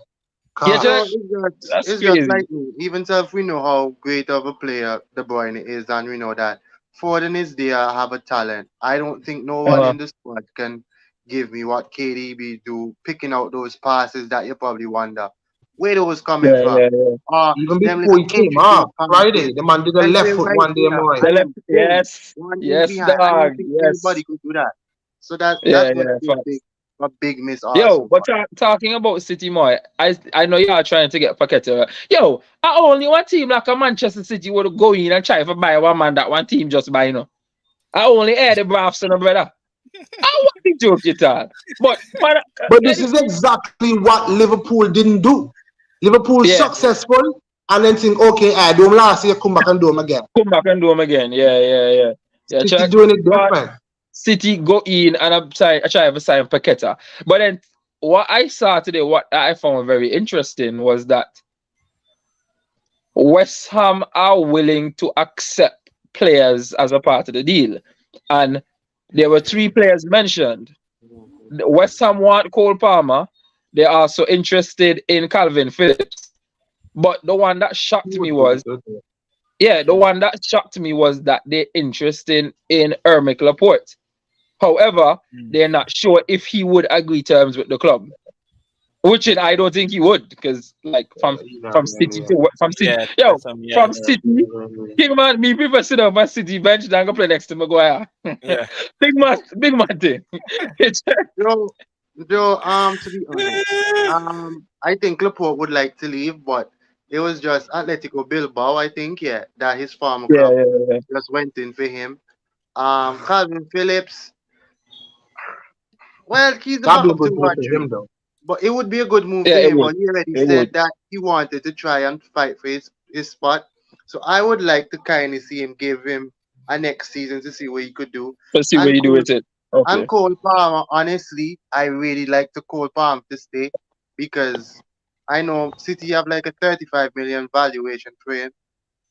Yeah, Cause- Jack. It's That's just crazy. like me. Even so, if we know how great of a player De Bruyne is, and we know that Foden is there, have a talent. I don't think no one in the squad can give me what KDB do, picking out those passes that you probably wonder where those coming Yeah, from. yeah, yeah. even Them before he little came intricate up passes. Friday, the man did a And left they're foot right one day there. more. And then boom, Yes, one yes, behind. I don't dog. think Yes. anybody could do that. So that's Yeah, going yeah, to be facts. a big miss. Yo, Also, but talking about City more, I know you are trying to get Paqueta. Yo, I only one team like a Manchester City would go in and try to buy one man that one team just buy, you know. I only hear the Bravson, brother. I want to joke it all. But This is exactly what Liverpool didn't do. Liverpool Yeah. successful and then think, okay, I do them last year, come back and do them again. come back and do them again. Yeah. City check. doing it different. City go in and I try to sign Paqueta. But then what I saw today, what I found very interesting was that West Ham are willing to accept players as a part of the deal. And there were 3 players mentioned. West Ham want Cole Palmer. They're also interested in Calvin Phillips. But the one that shocked me was that they're interested in Ermic Laporte. However, they're not sure if he would agree terms with the club. Which I don't think he would, because like from City, King man, me prefer sit on my City bench than go play next to Maguire. Yeah. big man thing. Joe, to be honest, I think Laporte would like to leave, but it was just Atletico Bilbao, I think, that his former club just went in for him. Calvin Phillips, well, he's the backup to Rodri, but it would be a good move for him. But he already said that he wanted to try and fight for his spot. So I would like to kind of see him, give him a next season to see what he could do. Let's see what he do with it. Okay. And Cole Palmer, honestly, I really like to Cole Palmer to stay because I know City have like a 35 million valuation for him.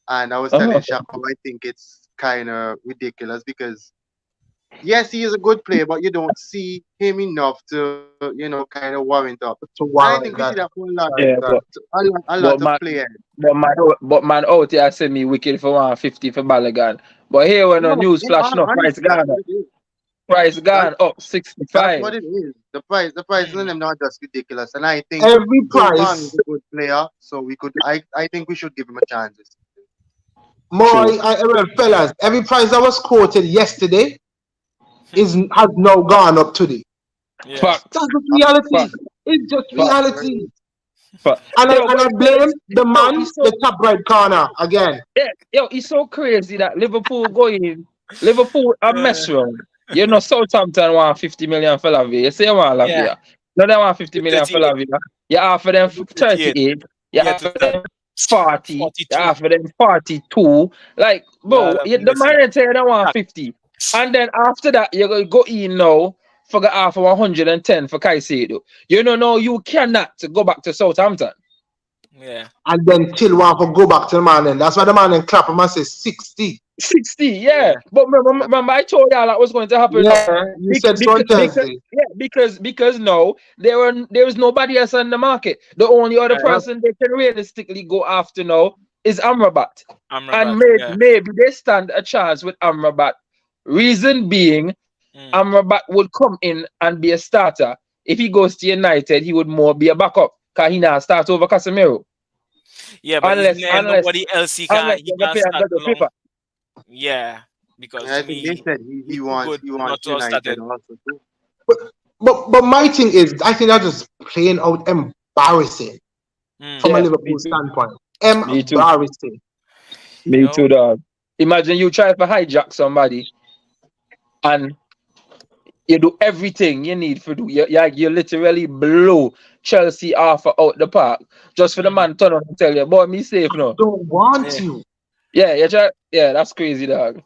And I was telling Shako, I think it's kind of ridiculous because, yes, he is a good player, but you don't see him enough to, kind of warrant up. I think we see that for a lot of players. But man out here send me wicked for 150 for Balogun. But here when the news flash, no price gone up. Price gone up 65. That's what it is. The price in them not just ridiculous. And I think every price is a good player, so we could. I think we should give him a chance. Fellas, every price that was quoted yesterday has now gone up today. Yeah. That's just reality. It's just reality. And I blame the man, the top right corner again. Yeah, yo, it's so crazy that Liverpool a mess around. You know, Southampton want 50 million for Lavia. You say you want Lavia. No, they want 50 million for Lavia. You offer them 38. You offer them 40. 42. You offer them 42. Like, bro, the man say they want 50. And then after that, you go in now for the offer 110 for Caicedo. You know, no, you cannot go back to Southampton. Yeah. And then Till want to go back to the man, and that's why the man then clap him and say 60. 60, yeah. But remember, I told y'all that was going to happen. Yeah, you said so on Thursday. Because no, there was nobody else on the market. The only other person they can realistically go after now is Amrabat. And maybe they stand a chance with Amrabat. Reason being, Amrabat would come in and be a starter. If he goes to United, he would more be a backup because he now start over Casemiro. Yeah, but unless nobody else he can start along. Yeah, because I think they said he wants United also too. But my thing is, I think that's just plain out embarrassing from a Liverpool standpoint. Embarrassing. Me too, dog. Imagine you try to hijack somebody and you do everything you need to do. You literally blow Chelsea off out the park just for the man turn on and tell you, boy, me safe now. Don't want you. Yeah, that's crazy, dog.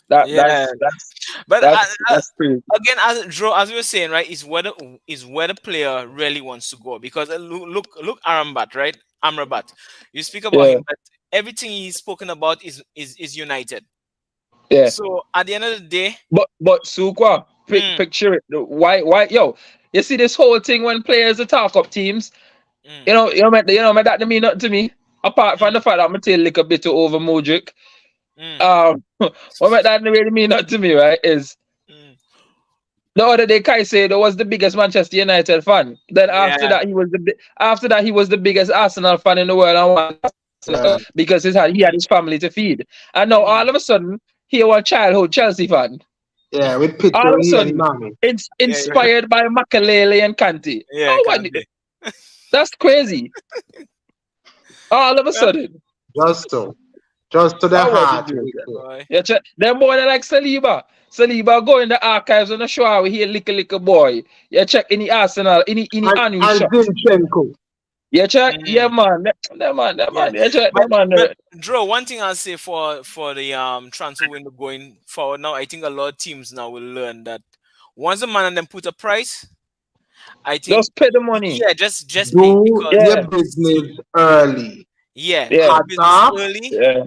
That's crazy. Again, as we were saying, right, is where the player really wants to go. Because look Amrabat, right? Amrabat. You speak about him, but everything he's spoken about is United. Yeah. So at the end of the day, But Sukwa, picture it. Why yo, you see this whole thing when players talk up teams, mm, that don't mean nothing to me. Apart from the fact that I'm gonna take a little bit over Modric. mm, What that really mean nothing to me, right? Is mm. the other day Caicedo was the biggest Manchester United fan. Then after Yeah. that he was the biggest Arsenal fan in the world and won Yeah. because he had his family to feed. And now all of a sudden he was a childhood Chelsea fan. Yeah, with picture All of a here and sudden, mommy. it's inspired by Makalele and Kanti. Yeah, Oh, what can't the- be. that's crazy. All of a sudden. Just to the Oh, what heart. did you with do? you. Boy. Yeah, check. Them boy they like Saliba. Saliba go in the archives and show how he a little boy. Yeah, check in the Arsenal, in the annual And shop. Zinchenko. Yeah, check. Mm. Yeah, man. That man. Yeah. Yeah, check. But, That man. but Drew, one thing I'll say for the transfer window going forward now, I think a lot of teams now will learn that once a man and them put a price, I think Just pay the money. yeah, just pay Do because Yeah. your business early. yeah, Yeah. do business Hazard. early Yeah.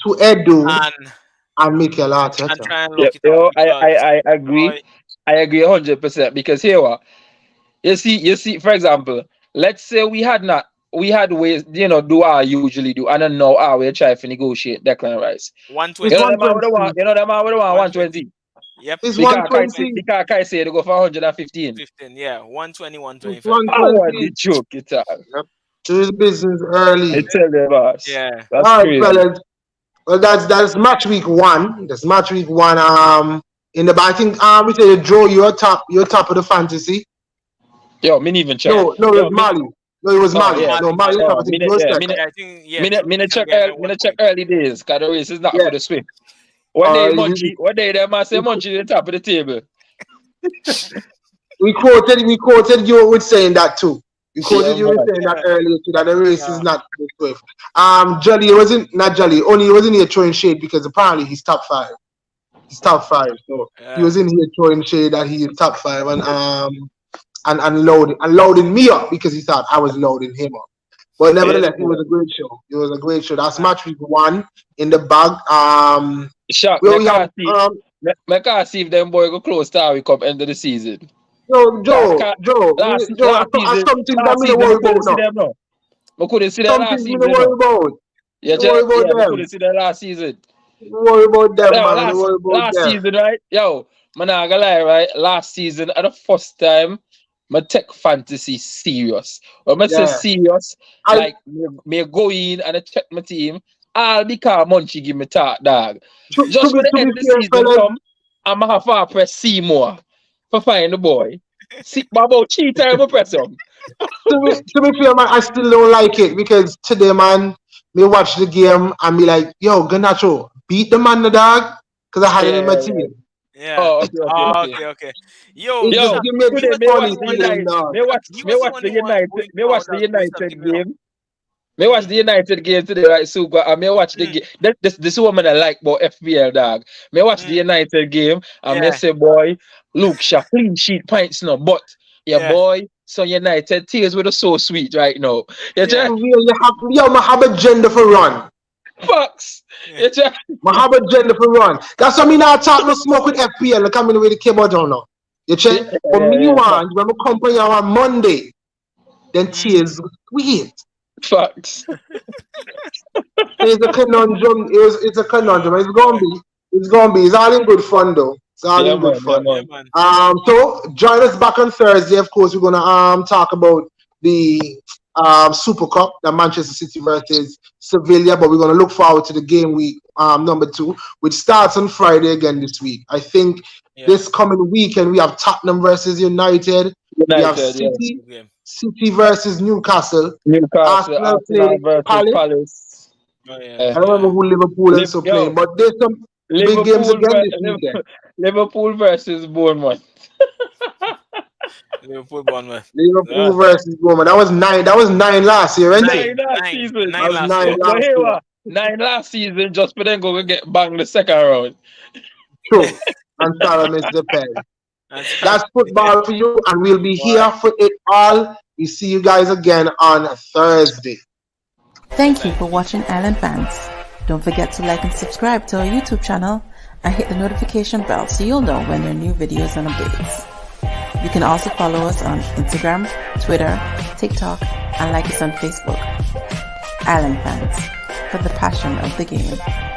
To Edu and and Mikel Arteta. try and Yeah. lock it Yo, up because I agree. boy, I agree 100% because here what you see, for example, let's say we had ways, do what I usually do, and then now we're trying to negotiate Declan Rice. 120. It's The man with the 120. 120. Yep. It's Because 120. Kai say they go for 115. 15, yeah, 120, It's 125. Oh, what 120. the joke it are. Do his business I early. tell you, boss. Yeah. That's All right, crazy. fellas. Well, that's match week 1. That's match week 1. In the I think we say Joe, you're top of the fantasy. Yo, me even check. No, it Yo, was Mali. No, it was Oh, Mali. yeah. No, Mali Yeah. top of the Minute, Joe yeah, second. Yeah, I think yeah. me check can get early, one check point. early days. Cause the race is not Yeah. for the swift. One day you- Munchie, them I say Munchie at the top of the table. We quoted you with saying that too. We quoted Yeah, you with man. saying that earlier too, that the race Yeah. is not the Swift. Jolly wasn't not Jolly. Only he wasn't here throwing shade because apparently he's top 5. He's top 5. So he was in here throwing shade that he is top 5 and loading me up because he thought I was loading him up. But nevertheless, it was a great show. It was a great show. That's match week 1 in the bag. Shock. Where Me we have can't see if them boy go close to we come end of the season. Joe, Last that's season, something that last me season don't we worry couldn't about see now. them now. We couldn't see them last Something me season. don't worry now. about. Yeah, Don't worry about we them. couldn't see them last season. Don't worry about them, Yo, man. Don't worry about last them. season, right? Yo, man, not gonna lie, right? Last season, at the first time, my tech fantasy serious. When I say Yeah. serious, I- like me go in and I check my team, all because Munchie give me talk, dog. To Just be- when the to be end of the fair, season fellas, come, I'ma have to press Seymour for find the boy. See, about 3 times I press him. to be fair, man, I still don't like it because today, man, me watch the game and be like, yo, Ganacho, beat the man, the dog, because I had it in my Yeah, team. Yeah. Oh, okay. Okay. Yo, It Yo, just give me a today, funny feeling, dog. me watch He the was the only one United, going me watch forward the as most of United the middle. game. Me watch the United game today, right, Super, and me watch the game. This is what I like about FPL, dog. Me watch the United game, and me Yeah. say, boy, Luke Shaw, clean sheet pints now, but Yeah. boy, so United tears with us so sweet right now. You Yeah. check? I have a agenda for run. Fucks. You check? I have a agenda for run. That's why me not talk no smoke with FPL. Look coming with the keyboard on now. You check? But me want when I come for you on Monday, then tears sweet. Fucks. It's a conundrum. It's a conundrum. It's gonna be. It's all in good fun though. It's all Yeah, in good man, fun. yeah, Yeah, man. So join us back on Thursday. Of course, we're gonna talk about the Super Cup, the Manchester City versus Sevilla. But we're gonna look forward to the game week number 2, which starts on Friday again this week. I think this coming weekend we have Tottenham versus United. We have United, yeah. City, Good game. City versus Newcastle. Newcastle, Arsenal Arsenal played versus Palace. Palace. Oh, yeah. Yeah. I don't remember who Liverpool and so Yo. playing, but there's some big games again this weekend. Liverpool versus Bournemouth. Liverpool Bournemouth. Liverpool versus Roma. That was 9. That was 9 last year, isn't it? Nine last season. Nine last nine year. last But here year. what? 9 last season, just for them go get banged the second round. True. And Sarah missed the pen. That's football for you, and we'll be here for it all. We see you guys again on Thursday. Thank you for watching Island Fans. Don't forget to like and subscribe to our YouTube channel and hit the notification bell so you'll know when there are new videos and updates. You can also follow us on Instagram, Twitter, TikTok, and like us on Facebook. Island Fans, for the passion of the game.